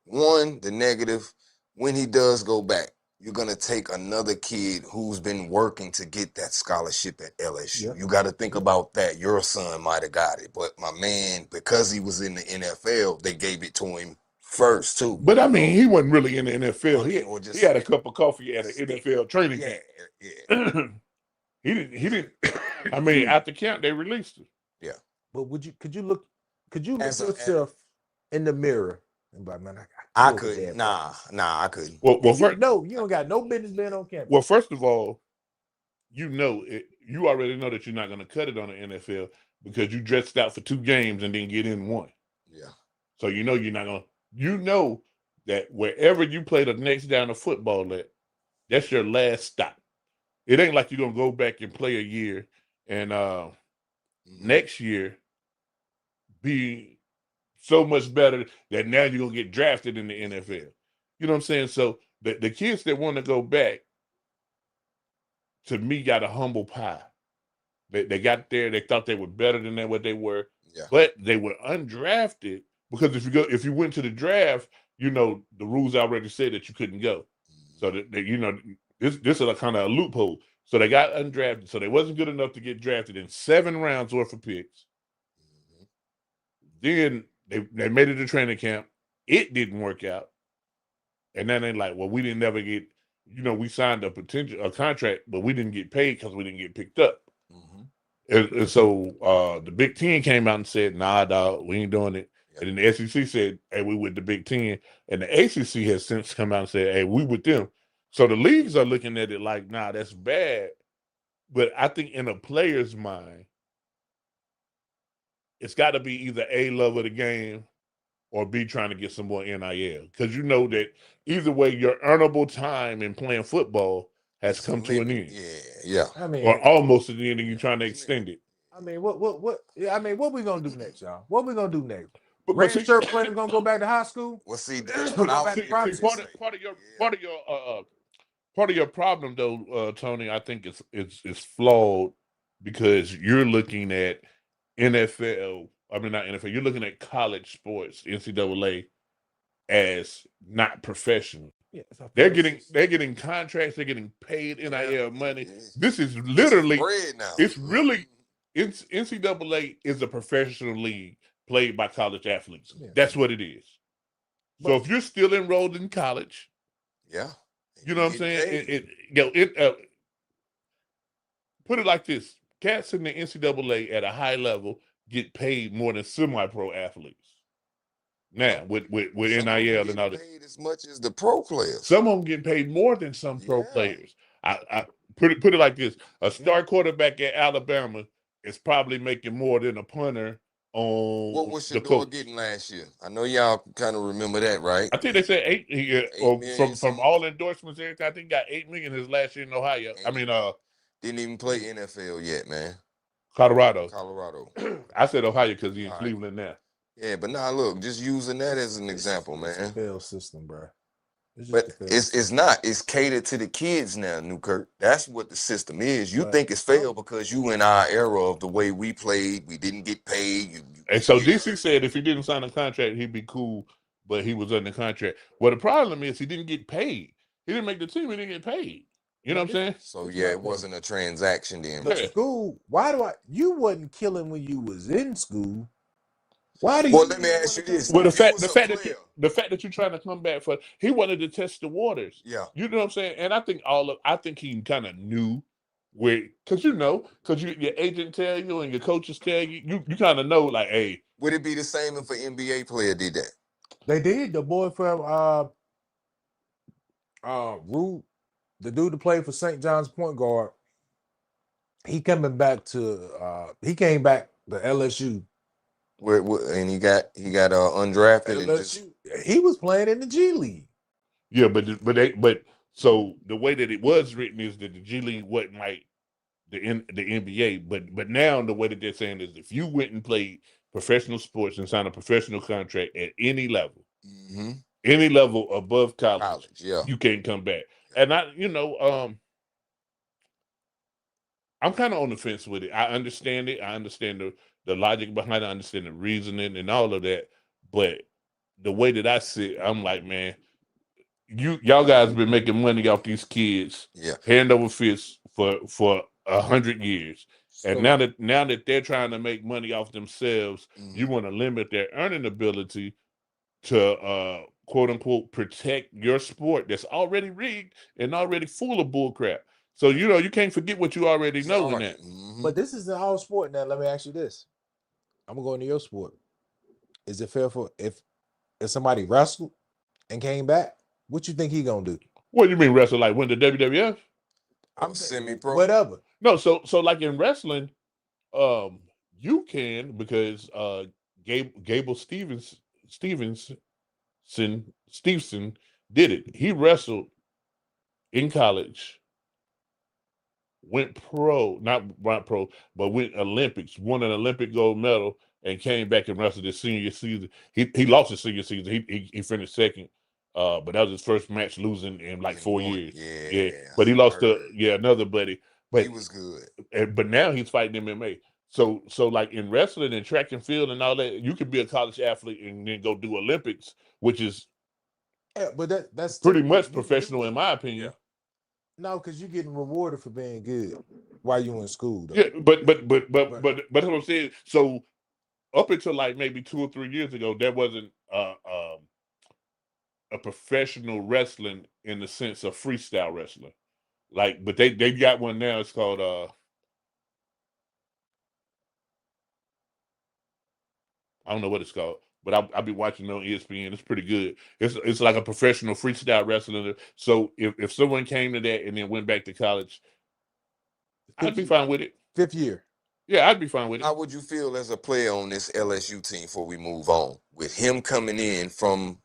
One, the negative, when he does go back, you're gonna take another kid who's been working to get that scholarship at LSU. Yep. You got to think about that. Your son might have got it, but my man, because he was in the NFL, they gave it to him first too. But I mean, he wasn't really in the NFL. I mean, or just he had a cup of coffee at an NFL training yeah, camp. yeah. He didn't. I mean, after camp, they released him. Yeah. But could you look As a- yourself in the mirror and be like, man, I killed couldn't. that Nah, I couldn't. Well, you don't got no business being on campus. Well, first of all, you already know that you're not going to cut it on the NFL because you dressed out for 2 games and then get in 1. Yeah. So you know you're not going to. You know that wherever you play the next down of football at, that's your last stop. It ain't like you're going to go back and play a year and next year be so much better that now you're going to get drafted in the NFL. You know what I'm saying? So the kids that want to go back, to me, got a humble pie. They got there, they thought they were better than what they were, Yeah. but they were undrafted because if you went to the draft, you know the rules already said that you couldn't go. So that you know this is a kind of a loophole. So they got undrafted, so they wasn't good enough to get drafted in 7 rounds worth of picks. Then they made it to training camp. It didn't work out. And then they're like, well, we didn't never get, we signed a contract, but we didn't get paid because we didn't get picked up. And so the Big Ten came out and said, nah, dog, we ain't doing it. Yeah. And then the SEC said, hey, we with the Big Ten. And the ACC has since come out and said, hey, we with them. So the leagues are looking at it like, nah, that's bad. But I think in a player's mind, it's got to be either A, love of the game, or B, trying to get some more NIL. Because you know that either way, your earnable time in playing football has come to an end. Yeah. I mean, or almost to the end, and you're trying to extend it. I mean, what? I mean, what we gonna do next, y'all? What we gonna do next? But Red shirt players gonna go back to high school? Well, see, that's what I part of your problem, though, Tony, I think it's flawed because you're looking at NFL. I mean, not NFL. You're looking at college sports, NCAA, as not professional. Yeah, they're getting contracts. They're getting paid NIL money. This is literally it's really NCAA is a professional league played by college athletes. Yeah. That's what it is. So if you're still enrolled in college, you know what I'm saying. Put it like this: cats in the NCAA at a high level get paid more than semi-pro athletes. Now with NIL and all that, paid as much as the pro players. Some of them get paid more than some pro players. I put it like this: a star quarterback at Alabama is probably making more than a punter on. What was Shedeur getting last year? I know y'all kind of remember that, right? I think they said 8 million, from all endorsements. I think he got $8 million his last year in Ohio. And didn't even play NFL yet, man. Colorado. I said Ohio because he's in Cleveland now. Yeah, but now look, just using that as an example, man. It's a failed system, bro. But it's not. It's catered to the kids now, Newkirk. That's what the system is. You think it's failed because you in our era of the way we played. We didn't get paid. And so DC said if he didn't sign a contract, he'd be cool, but he was under contract. Well, the problem is he didn't get paid. He didn't make the team. He didn't get paid. You know what I'm saying? So yeah, it wasn't a transaction then. The Yeah. school, you wasn't killing when you was in school. Why do Well, you let me ask you this. Well, If you was a player, the fact that you're trying to come back for, he wanted to test the waters. yeah. You know what I'm saying? And I think he kind of knew where, because your agent tell you and your coaches tell you, you kind of know, like, hey, Would it be the same if an NBA player did that? They did. The boy from Rude, the dude that played for St. John's point guard, he came back to LSU. And he got undrafted and just He was playing in the G League. yeah, but so the way that it was written is that the G League wasn't like the NBA, but now the way that they're saying is if you went and played professional sports and signed a professional contract at any level, any level above college, yeah, you can't come back. And I'm kind of on the fence with it. I understand it. I understand the logic behind it. I understand the reasoning and all of that. But the way that I see it, I'm like, man, y'all guys been making money off these kids, hand over fist for 100 years. And now that they're trying to make money off themselves, you want to limit their earning ability to quote unquote protect your sport that's already rigged and already full of bull crap. So you can't forget what you already know in that. But this is an all sport now. Let me ask you this. I'm gonna go into your sport. Is it fair for if somebody wrestled and came back? What you think he gonna do? What do you mean wrestle? Like win the WWF? I'm semi-pro. Whatever. No, so like in wrestling, you can because Gable Stevenson did it. He wrestled in college, went pro, not pro, but went Olympics, won an Olympic gold medal, and came back and wrestled his senior season. He lost his senior season. He finished second. But that was his first match losing in like 4 years. Yeah. But he lost to another buddy. But he was good. But now he's fighting MMA. So like in wrestling and track and field and all that, you could be a college athlete and then go do Olympics, which is but that's pretty much professional in my opinion. No, because you're getting rewarded for being good while you're in school. Though. Yeah, but that's what I'm saying. So up until like maybe 2 or 3 years ago, there wasn't a professional wrestling in the sense of freestyle wrestling. Like, but they got one now. It's called I don't know what it's called, but I'll be watching it on ESPN. It's pretty good. It's like a professional freestyle wrestler. So if someone came to that and then went back to college, I'd be fine with it. 5th year. Yeah, I'd be fine with it. How would you feel as a player on this LSU team before we move on? With him coming in from,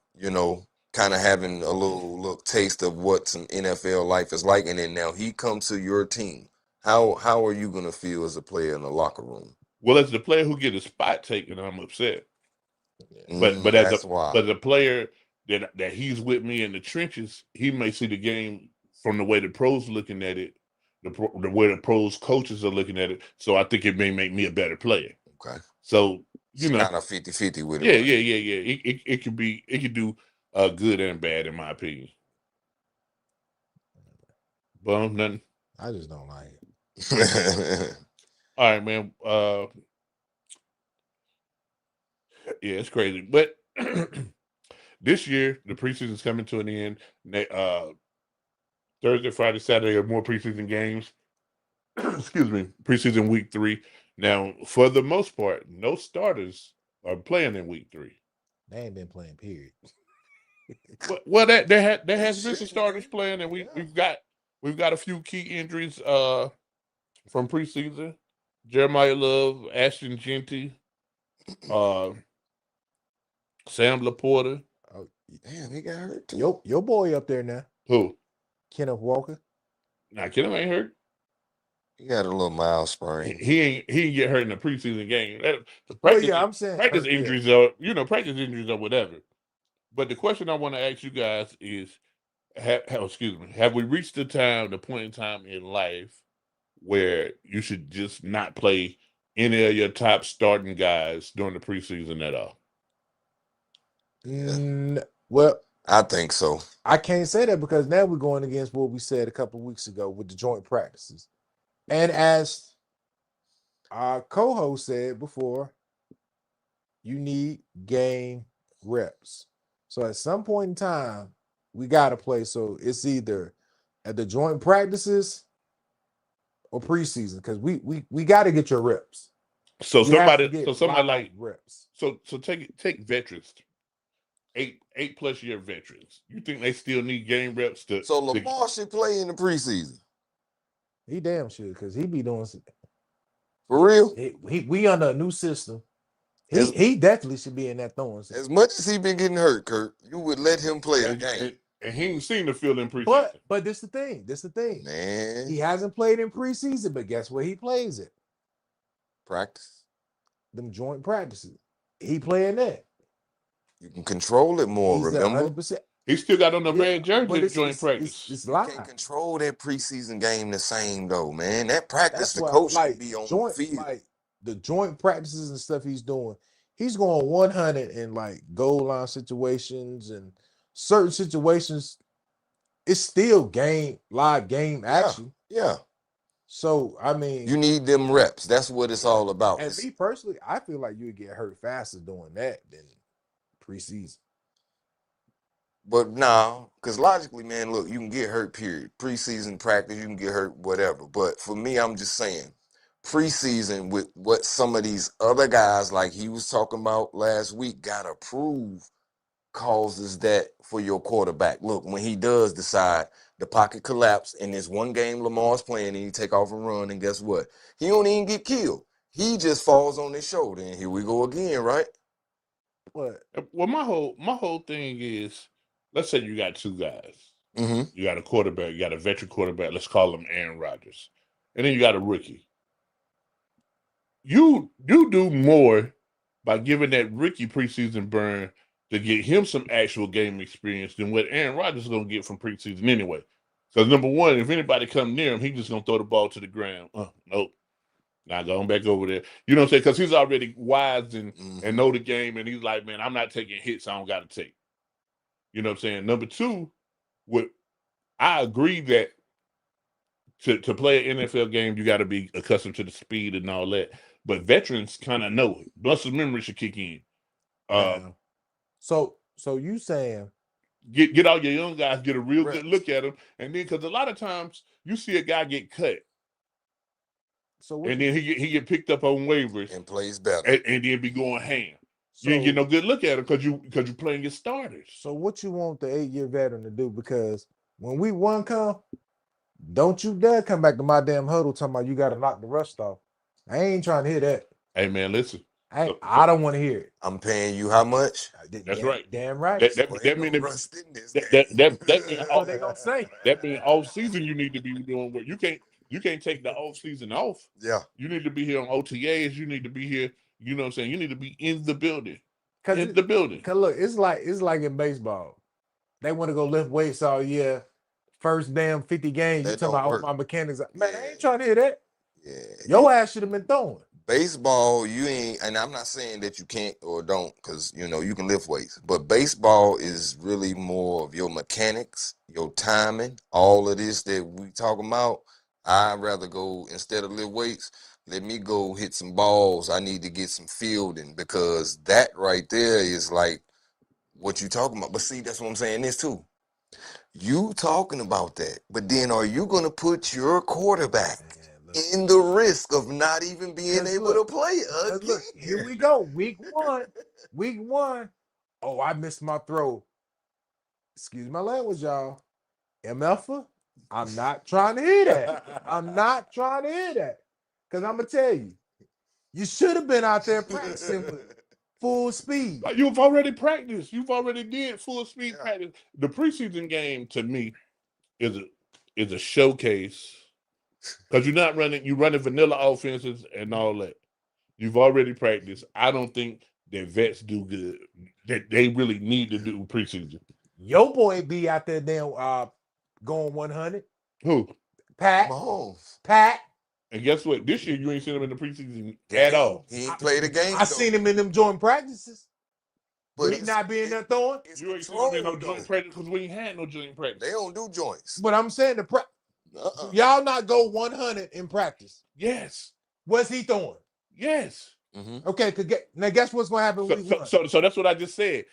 kind of having a little taste of what some NFL life is like, and then now he comes to your team. How are you going to feel as a player in the locker room? Well, as the player who get a spot taken, I'm upset. But as a player that he's with me in the trenches, he may see the game from the way the pros looking at it, the way the pros coaches are looking at it. So I think it may make me a better player. Okay. So it's kind of 50-50 with it. Yeah, right? yeah. It could do good and bad in my opinion. But nothing. I just don't like it. All right, man. Yeah, it's crazy. But this year, the preseason's coming to an end. Thursday, Friday, Saturday are more preseason games. Excuse me, preseason week 3. Now, for the most part, no starters are playing in week 3. They ain't been playing, period. Well, there has been some starters playing, and we've got a few key injuries from preseason. Jeremiah Love, Ashton Genty, Sam Laporta. Oh, damn, he got hurt too. Your boy up there now. Who? Kenneth Walker. Nah, Kenneth ain't hurt. He got a little mild sprain. He ain't get hurt in the preseason game. I'm saying practice injuries are practice injuries or whatever. But the question I want to ask you guys is, have we reached the point in time in life where you should just not play any of your top starting guys during the preseason at all? Well, I think so. I can't say that because now we're going against what we said a couple of weeks ago with the joint practices. And as our co-host said before, you need game reps. So at some point in time, we got to play. So it's either at the joint practices or preseason because we got to get your reps. So You have to somebody, get so somebody live like, reps. so take veterans, 8+ year veterans. You think they still need game reps to? So Lamar should play in the preseason. He damn should because he be doing For real? we under a new system. As- He definitely should be in that throwing system. As much as he been getting hurt, Kurt, you would let him play a and, game. and he ain't seen the field in preseason. But this the thing. This the thing. Man, He hasn't played in preseason, but guess where he plays it? practice. Them joint practices. He playing that. You can control it more, He's remember? 100%. He still got on the red but jersey it's- joint it's- practice. It's You live. can't control that preseason game the same though, man. That practice, That's the why, coach like, should be on joint, the field. like the joint practices and stuff he's doing. He's going 100 in like goal line situations and certain situations. It's still live game action. Yeah. So I mean, You need them reps. That's what it's all about. and me personally, I feel like you would get hurt faster doing that than preseason. But no, because logically, man, look, you can get hurt, period. Preseason practice, you can get hurt, whatever. But for me, I'm just saying, preseason with what some of these other guys, like he was talking about last week, got to prove causes that for your quarterback. Look, when he does decide the pocket collapse in this one game Lamar's playing and he take off and run, and guess what? He don't even get killed. He just falls on his shoulder, and here we go again, right? But Well, my whole thing is, let's say you got two guys. Mm-hmm. You got a quarterback, you got a veteran quarterback. Let's call him Aaron Rodgers, and then you got a rookie. You do more by giving that rookie preseason burn to get him some actual game experience than what Aaron Rodgers is going to get from preseason anyway. Because number one, if anybody come near him, he's just going to throw the ball to the ground. Nope. Not going back over there. You know what I'm saying? Because he's already wise and know the game, and he's like, man, I'm not taking hits I don't got to take. You know what I'm saying? Number two, I agree that to play an NFL game, you got to be accustomed to the speed and all that. But veterans kind of know it. Muscle memory should kick in. so you saying Get all your young guys, get a real good look at them, and then because a lot of times you see a guy get cut, and then he get picked up on waivers and plays better, and then be going ham. You ain't get no good look at him because you playing your starters. So what you want the 8-year veteran to do? Because when week one come, don't you dare come back to my damn huddle talking about you got to knock the rust off. I ain't trying to hear that. Hey man, listen. I don't want to hear it. I'm paying you how much? That's right. Damn right. That means they gonna say. That means all season you need to be doing work. You can't take the off season off. Yeah. You need to be here on OTAs. You need to be here. You know what I'm saying? You need to be in the building. Because look, it's like in baseball. They want to go lift weights all year. First damn 50 games, you talking about my mechanics. Man, I ain't trying to hear that. Yeah. Your ass should have been throwing. Baseball, you ain't, and I'm not saying that you can't or don't, because you can lift weights, but baseball is really more of your mechanics, your timing, all of this that we talking about. I'd rather go, instead of lift weights, let me go hit some balls. I need to get some fielding, because that right there is like what you talking about. But see, that's what I'm saying this too. You talking about that, but then are you going to put your quarterback in the risk of not even being able to play again? Look, here we go. Week one. Oh, I missed my throw. Excuse my language, y'all. MFer, I'm not trying to hear that. I'm not trying to hear that. Because I'm going to tell you, you should have been out there practicing with full speed. You've already practiced. You've already did full speed practice. The preseason game, to me, is a showcase. Because you're running vanilla offenses and all that. You've already practiced. I don't think that vets do good. That they really need to do preseason. Your boy be out there damn going 100. Who? Pat. Mahomes. Pat. And guess what? This year you ain't seen him in the preseason at all. He ain't played a game. I seen him in them joint practices. But he not being there throwing. It's You ain't seen him in no controlled, joint though. practice because we ain't had no joint practice. They don't do joints. But I'm saying y'all not go 100 in practice. Yes. What's he throwing? Yes. Mm-hmm. Okay, now guess what's gonna happen week one? So that's what I just said.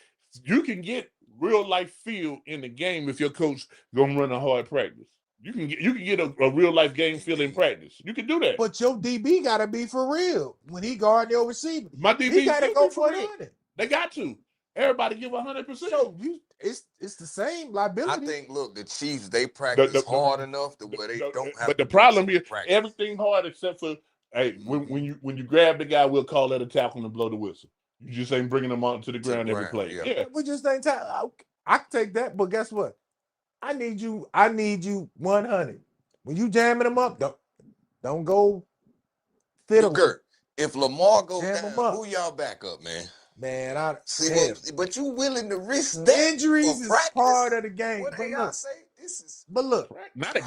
You can get real life feel in the game if your coach gonna run a hard practice. You can get a real life game feel in practice. You can do that. But your DB gotta be for real when he guard your receiver. My He DBs gotta do go be for real. 100. They got to. Everybody give 100%. So it's the same liability. I think, look, the Chiefs, they practice hard enough to where they don't have But to the problem is practice. everything hard except for when you grab the guy, we'll call that a tackle and blow the whistle. You just ain't bringing them onto the ground every play. Yeah. We just ain't I can take that, but guess what? I need you 100. When you jamming them up, don't go fiddle. Kurt, if Lamar goes Jam down, him up. who y'all back up, man? Man, I See, but you willing to risk that? injuries is practice? part of the game. What But y'all look, say? This is but look, Not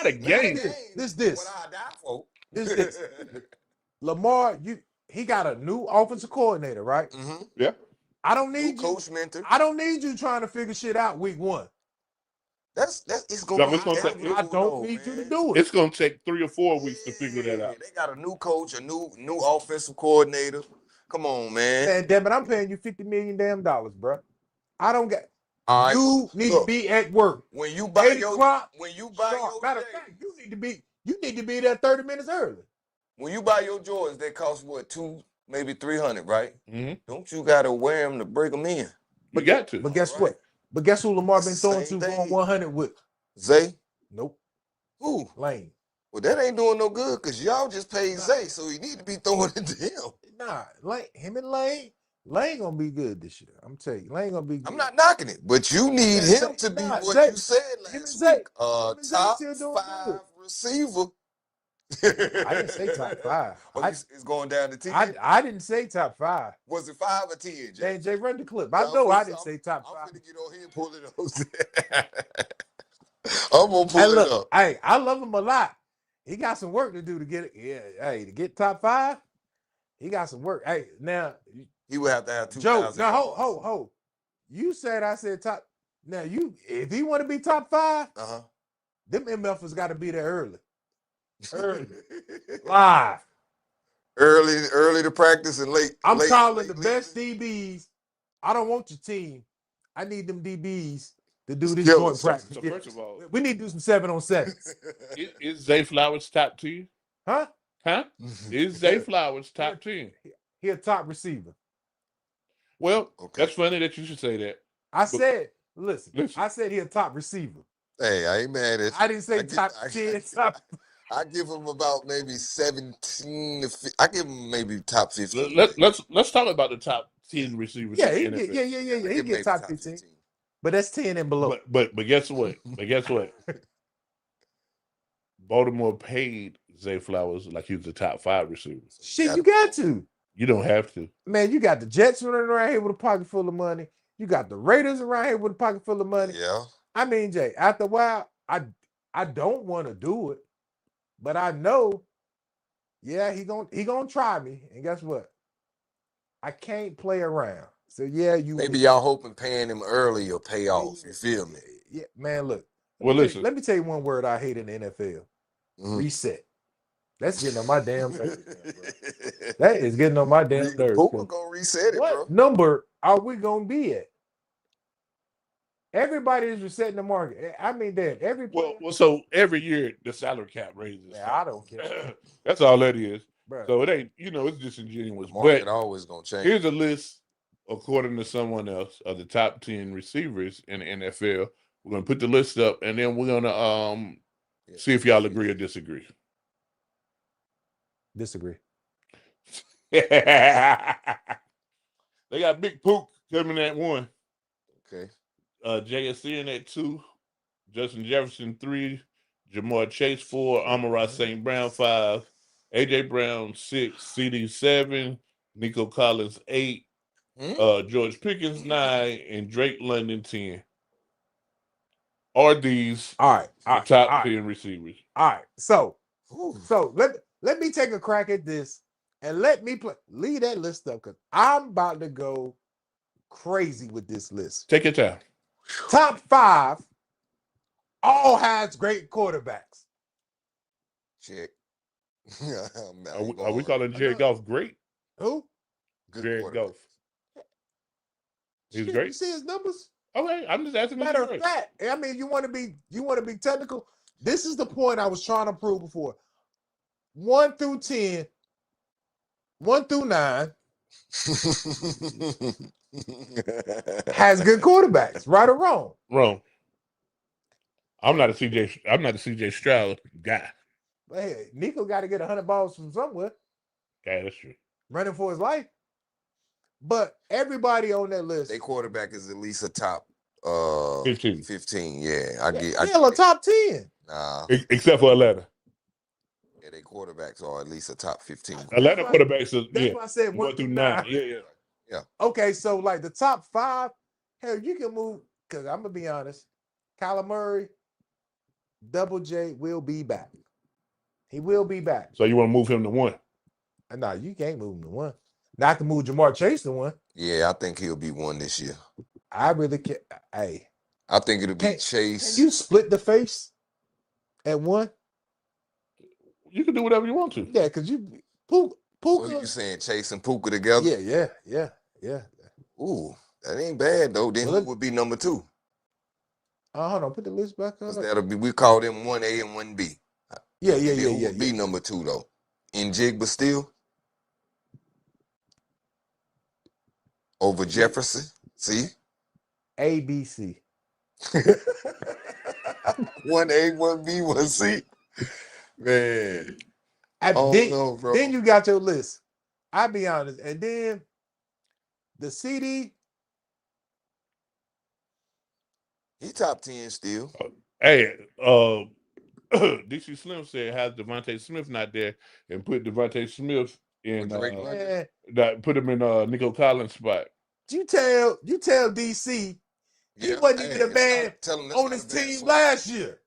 a game. This. What I die for. This. Lamar, he got a new offensive coordinator, right? Mm-hmm. Yeah. I don't New need you. coach mentor. I don't need you trying to figure shit out week one. It's going to I don't need you to do it. It's going to take 3 or 4 weeks to figure that out. They got a new coach, a new offensive coordinator. Come on, man. Man, damn it, I'm paying you $50 million, bro. I don't get. All right, you need to be at work when you buy 8 o'clock. your Matter of fact, you need to be there 30 minutes early. When you buy your Jordans, they cost what, $200, maybe $300, right? Mm-hmm. Don't you gotta wear them to break them in? But got to. But guess what? But guess who Lamar been throwing to going 100 with? Zay? Nope. Who? Lane. Well, that ain't doing no good because y'all just paid Zay, so you need to be throwing it to him. Nah, him and Lane gonna be good this year. I'm telling you, Lane gonna be good. I'm not knocking it, but you need him to be what you said last week. Top 5 receiver. I didn't say top 5. It's going down to 10. I didn't say top 5. Was it 5 or 10, Jay? Jay, run the clip. I know I didn't say top 5. I'm gonna get on here and pull it up. I'm gonna pull it up. Hey, I love him a lot. He got some work to do to get it. Yeah, hey, to get top 5, he got some work. Hey, now he would have to have 2,000. Joe, now hold. You said I said top. Now if he want to be top 5, them MFers got to be there early. Live. Early to practice and late. I'm calling the best DBs. I don't want your team. I need them DBs to do this joint practice. So first of all, we need to do some 7-on-7. Is Zay Flowers top 10? Huh? Is Zay Flowers top 10? He a top receiver. Well, that's funny that you should say that. I said, listen. I said he a top receiver. Hey, I ain't mad at you. I didn't say top 10. I give him about maybe 17 to 15. I give him maybe top 15. Let's talk about the top 10 receivers. Yeah, he get top 15. But that's 10 and below. But guess what? Baltimore paid Zay Flowers like he was a top 5 receiver. Shit, you got to. You don't have to. Man, you got the Jets running around here with a pocket full of money. You got the Raiders around here with a pocket full of money. Yeah. I mean, Jay, after a while, I don't want to do it, but I know, yeah, he gonna try me. And guess what? I can't play around. So yeah, maybe y'all hoping paying him early will pay off. You feel me? Yeah, man. Look. Well, listen. Let me tell you one word I hate in the NFL. Reset. That's getting on my damn nerves. That is getting on my damn nerves. Who's gonna reset it, what bro? Number are we gonna be at? Everybody is resetting the market. I mean, that so every year the salary cap raises. Yeah, I don't care. That's all that is. Bro. So it ain't, it's disingenuous. Market always gonna change. Here's a list, according to someone else, of the top 10 receivers in the NFL. We're gonna put the list up, and then we're gonna see if y'all agree or disagree. Disagree. They got Big Pook coming at 1. Okay. JSN at 2, Justin Jefferson 3, Jamar Chase 4, Amon-Ra St. Brown 5, AJ Brown 6, CD 7, Nico Collins 8, George Pickens 9, and Drake London 10. Are these the top 10 receivers? All right. So let me take a crack at this and let me leave that list up because I'm about to go crazy with this list. Take your time. Top 5 all has great quarterbacks. Check. Are we calling Jared Goff great? Who? Good Jared quarterback. Goff. He's Shit, great. You see his numbers? Okay, I'm just asking. Matter of fact, I mean, you want to be technical. This is the point I was trying to prove before. 1 through 10, 1 through 9 has good quarterbacks, right or wrong. Wrong. I'm not a CJ Stroud guy. But hey, Nico got to get 100 balls from somewhere, Okay, that's true. running for his life. But everybody on that list, Their quarterback is at least a top 15. 15. Yeah, I get. hell, a top 10. Nah, Except for Atlanta. yeah, their quarterbacks are at least a top 15. Atlanta quarterbacks is That's why I said 1 through 9. Yeah. Okay, so like the top 5, hell, you can move, because I'm going to be honest, Kyler Murray, Double J will be back. He will be back. So you want to move him to 1? No, you can't move him to 1. Now I can move Jamar Chase to 1. Yeah, I think he'll be 1 this year. I really can't. Hey, I think it'll be can Chase. you split the face at 1? You can do whatever you want to. Yeah, because So Puka. you saying Chase and Puka together? Yeah. Ooh, that ain't bad though. Then who would be number 2? Hold on, put the list back on. Because that'll be, we call them 1A and 1B. Yeah. Who would be number 2 though? In Jigba still? Over Jefferson? See? ABC. 1A, 1B, 1C. Man. Then you got your list. I'll be honest. And then the CD. He top 10 still. Hey, DC Slim said, "Has Devontae Smith not there?" And put Devontae Smith in. Put him in Nico Collins' spot. You tell DC he wasn't even a man on his team last year.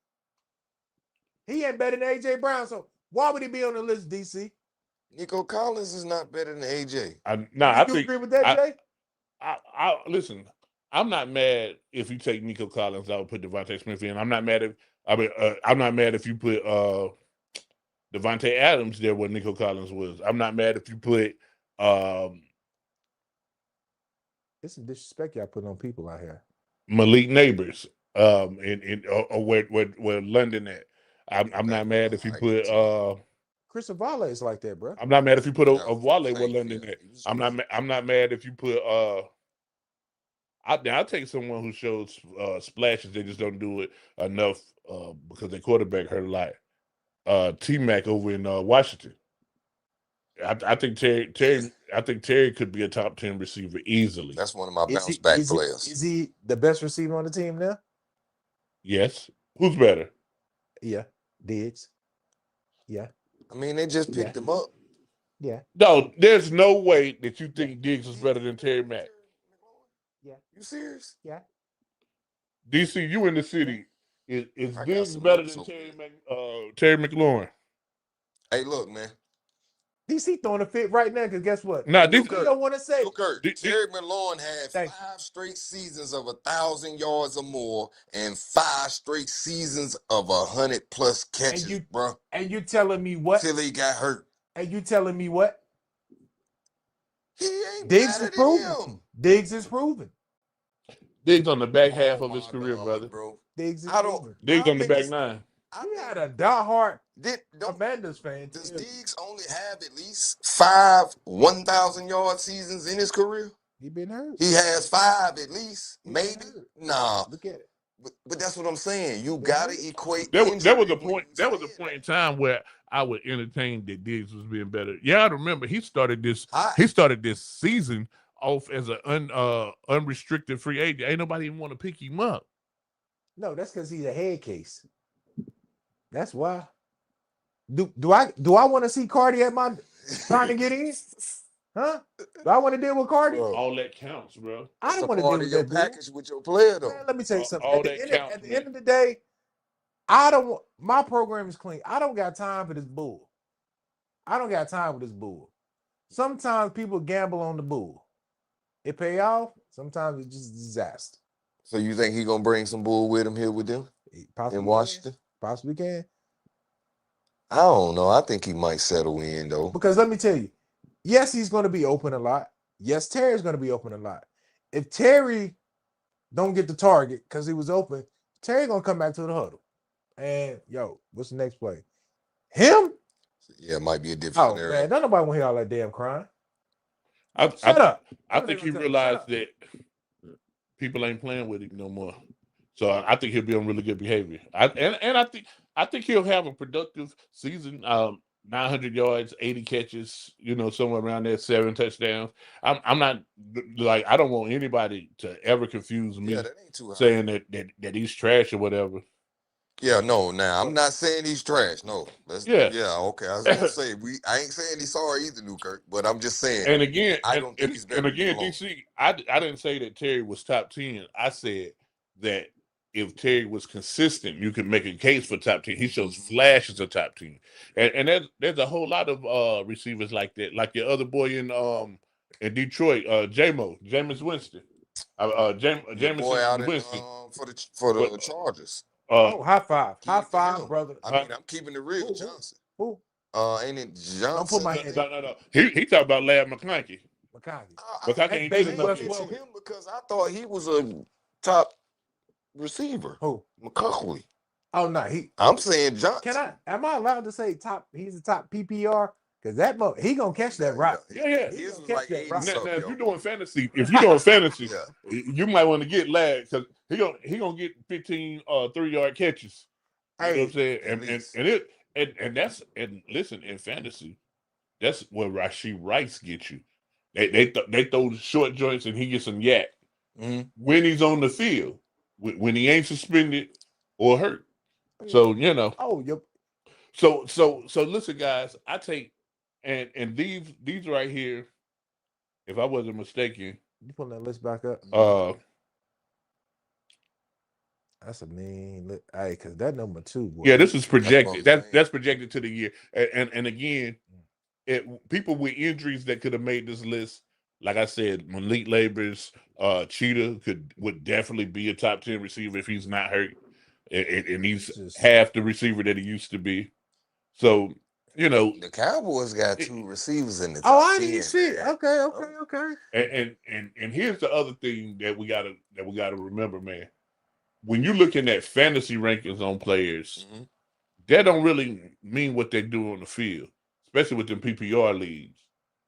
He ain't better than AJ Brown. So why would he be on the list, DC? Nico Collins is not better than AJ. I think agree with that, Jay? I listen. I'm not mad if you take Nico Collins out and put Devontae Smith in. I'm not mad if you put Devontae Adams there where Nico Collins was. I'm not mad if you put it's some disrespect y'all putting on people out here. Malik Neighbors where London at. I'm not mad if you put Chris Avale is like that, bro. I'm not mad if you put a Wale where London at. I'm not mad if you put I'll take someone who shows splashes. They just don't do it enough because their quarterback hurt a lot. T-Mac over in Washington. I think Terry could be a top 10 receiver easily. That's one of my bounce back players. Is he the best receiver on the team now? Yes. Who's better? Yeah, Diggs. Yeah. I mean, they just picked him up. Yeah. No, there's no way that you think Diggs is better than Terry Mack. Yeah. You serious? Yeah. DC, you in the city. Is Diggs better than Terry McLaurin? Hey, look, man. DC throwing a fit right now because guess what? Nah, DC don't want to say. Terry McLaurin had 5 straight seasons of 1,000 yards or more and 5 straight seasons of 100+ catches, bro. And you telling me what? Till he got hurt. And you telling me what? He ain't Diggs is proven. Diggs is proven. Diggs on the back half of his career, brother. Bro. Diggs is proven. Diggs on the back 9. You had a diehard Commanders fan. Does Diggs only have at least 5 1,000-yard seasons in his career? He been hurt. He has 5 at least. Maybe. Nah. Look at it. But that's what I'm saying. You gotta equate. There was a point in time where I would entertain that Diggs was being better. Yeah, I remember he started this season off as an unrestricted free agent. Ain't nobody even want to pick him up. No, that's because he's a head case. That's why. Do I want to see Cardi at my trying to get in? Huh? Do I want to deal with Cardi? Bro, all that counts, bro. I don't want to deal with that package with your player though. Man, let me tell you something. At the end of the day, I don't want my program is clean. I don't got time for this bull. I don't got time for this bull. Sometimes people gamble on the bull. It pay off. Sometimes it's just disaster. So you think he gonna bring some bull with him here with them He possibly in Washington? Possibly can. I don't know. I think he might settle in though. Because let me tell you, yes, he's going to be open a lot. Yes, Terry's going to be open a lot. If Terry don't get the target because he was open, Terry going to come back to the huddle. And, what's the next play? Him? Yeah, it might be a different Oh, scenario. man, don't nobody want to hear all that damn crying. Shut up. I think he realized that people ain't playing with him no more. So I think he'll be on really good behavior. I think he'll have a productive season. 900 yards, 80 catches, somewhere around there, 7 touchdowns. I'm not like, I don't want anybody to ever confuse me Yeah, that ain't too high. saying that he's trash or whatever. Yeah, no, now I'm not saying he's trash. No, okay. I was gonna say I ain't saying he's sorry either, Newkirk, but I'm just saying. And again, I don't think he's better. And again, DC, I didn't say that Terry was top 10. I said that if Terry was consistent, you could make a case for top 10. He shows flashes of top 10, and there's a whole lot of receivers like that, like your other boy in Detroit, Jameis Winston, Your boy out in, Winston for the Chargers. High five, brother. I mean, I'm keeping it real, Johnson. Who? Ain't it Johnson? Don't put my head. No. He talked about Lad McConkey. I can't him because I thought he was a top receiver. Who? McCulley. Oh no, I'm saying Johnson. Am I allowed to say top? He's the top PPR because he gonna catch that rock. Yeah. He's gonna catch that rock. Now, if you're doing fantasy, you might want to get Lad because he gonna get 15 3-yard catches. You know what I'm saying? And listen, in fantasy, that's where Rashee Rice gets you. They throw the short joints and he gets some yak when he's on the field, when he ain't suspended or hurt. So So listen, guys, I take and these right here, if I wasn't mistaken, you pulling that list back up. That's a mean look. Hey, because that number 2. Boy, yeah, this is projected. That's projected to the year. And again, people with injuries that could have made this list, like I said, Malik Labors, Cheetah would definitely be a top 10 receiver if he's not hurt, and he's half the receiver that he used to be. So the Cowboys got 2 receivers in the top 10. I didn't see it. Okay. And here's the other thing that we gotta remember, man. When you're looking at fantasy rankings on players, that don't really mean what they do on the field, especially with them PPR leagues.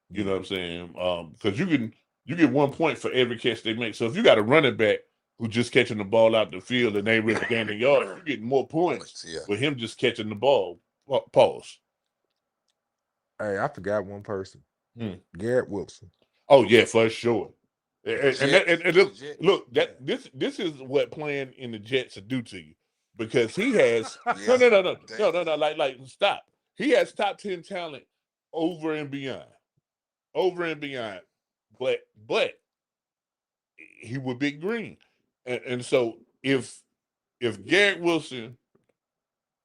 You know what I'm saying? Because you get 1 point for every catch they make. So if you got a running back who just catching the ball out the field and they really gaining yards, you're getting more points with him just catching the ball. Pause. Hey, I forgot one person. Garrett Wilson. Oh yeah, for sure. Look, this is what playing in the Jets will do to you, because he has no. Like stop. He has top 10 talent over and beyond, but he would be green, and so if Garrett Wilson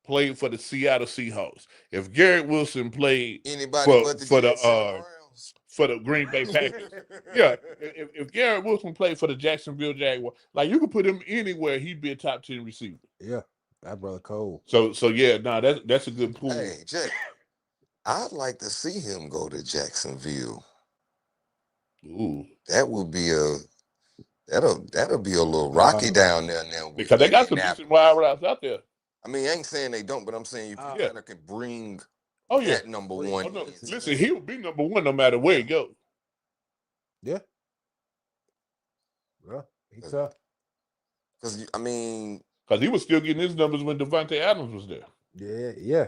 played for the Seattle Seahawks, if Garrett Wilson played for the Green Bay Packers, if Garrett Wilson played for the Jacksonville Jaguars, like, you could put him anywhere, he'd be a top 10 receiver. Yeah, that brother cold. So yeah, that's a good pool. Hey, Jay, I'd like to see him go to Jacksonville. Ooh, that would be that'll be a little rocky down there now. Because they got some decent wide routes out there. I mean, I ain't saying they don't, but I'm saying if you kind of can bring that number 1. Oh, no. Listen, he will be number 1 no matter where he goes. Yeah. Well, he's tough. Because he was still getting his numbers when Devontae Adams was there. Yeah.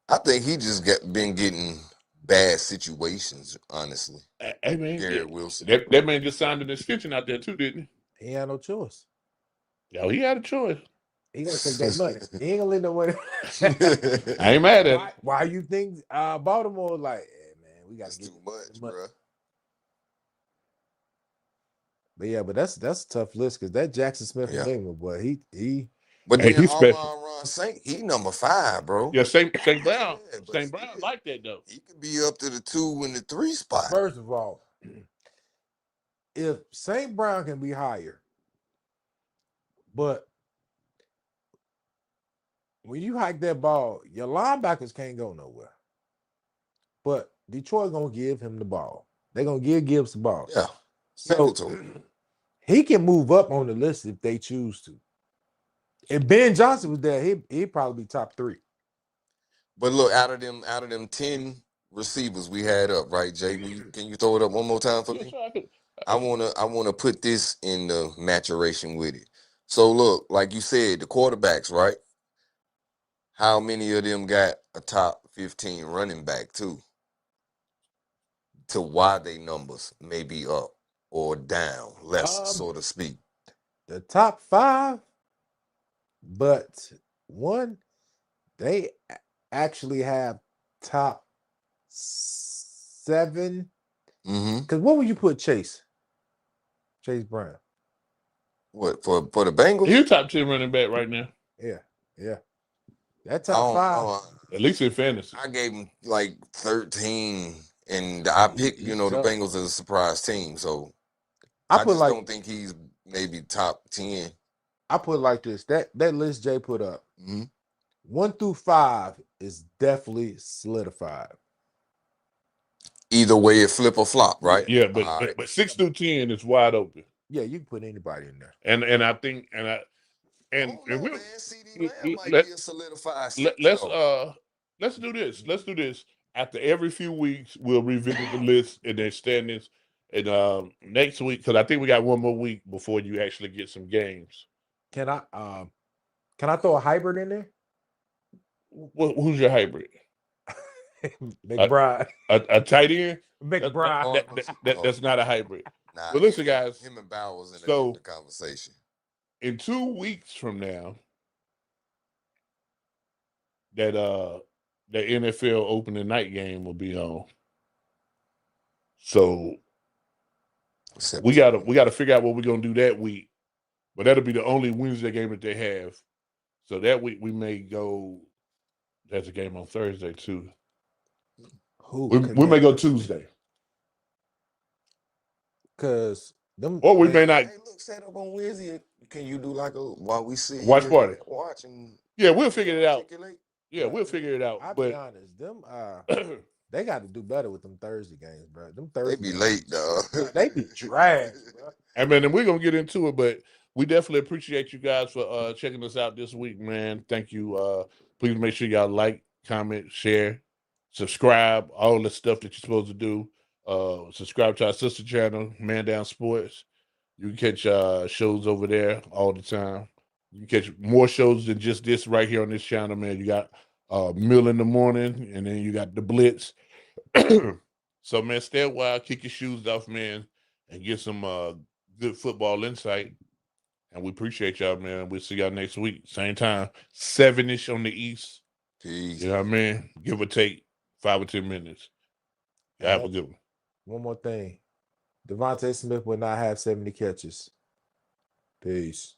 I think he just been getting bad situations, honestly. Hey man, Garrett Wilson. That man just signed an extension out there too, didn't he? He had no choice. Yo, he had a choice. He gonna take that money. He ain't gonna let no money. I ain't mad at him. Why you think Baltimore like, hey, man, we got too much, bro. But yeah, that's a tough list, because that Jackson Smith and England, boy, he. But then Ron Saint, he number 5, bro. Yeah, Saint Brown. Saint Brown like that though. He could be up to the 2 and the 3 spot. First of all, if St. Brown can be higher, but when you hike that ball, your linebackers can't go nowhere. But Detroit gonna give him the ball. They're gonna give Gibbs the ball. Yeah. So he can move up on the list if they choose to. If Ben Johnson was there, he'd probably be top 3. But look, out of them 10 receivers we had up, right, Jay? Can you throw it up one more time for me? I wanna put this in the maturation with it. So look, like you said, the quarterbacks, right? How many of them got a top 15 running back too? To why they numbers may be up or down, less, so to speak. The top 5, but one, they actually have top 7. Because what would you put Chase Brown? What for the Bengals? He's top 10 running back right now. Yeah. That top 5. At least in fantasy. I gave him like 13, and I picked, the Bengals as a surprise team. So I just don't think he's maybe top 10. I put it like this: that list Jay put up, 1 through 5 is definitely solidified. Either way, it flip or flop, right? Yeah, but 6 through 10 is wide open. Yeah, you can put anybody in there. And I think let's do this. Let's do this. After every few weeks, we'll revisit the list and their standings. And next week, because I think we got one more week before you actually get some games. Can I throw a hybrid in there? Who's your hybrid? McBride. A tight end? McBride. That's not a hybrid. Nah, but listen, guys. Him and Bowers in the conversation. In 2 weeks from now, that the NFL opening night game will be on. So we gotta figure out what we're gonna do that week. But that'll be the only Wednesday game that they have. So that week we may go. There's a game on Thursday too. We may go Tuesday. Cause we may not. Hey, look, set up on Wednesday. Can you do like while we sit watch party? Watching. Yeah, we'll figure it out. Yeah, we'll figure it out. I'll be honest, them they got to do better with them Thursday games, bro. Them Thursday they be late, dog. They be dragged, bro. I mean, and we're gonna get into it, but we definitely appreciate you guys for checking us out this week, man. Thank you. Please make sure y'all like, comment, share, subscribe, all the stuff that you're supposed to do. Subscribe to our sister channel, Man Down Sports. You can catch shows over there all the time. You can catch more shows than just this right here on this channel, man. You got Mill in the Morning, and then you got The Blitz. So, man, stay a while, kick your shoes off, man, and get some good football insight. And we appreciate y'all, man. We'll see y'all next week. Same time, 7-ish on the East. Peace. You know what I mean? Give or take 5 or 10 minutes. Have a good one. One more thing. Devontae Smith will not have 70 catches. Peace.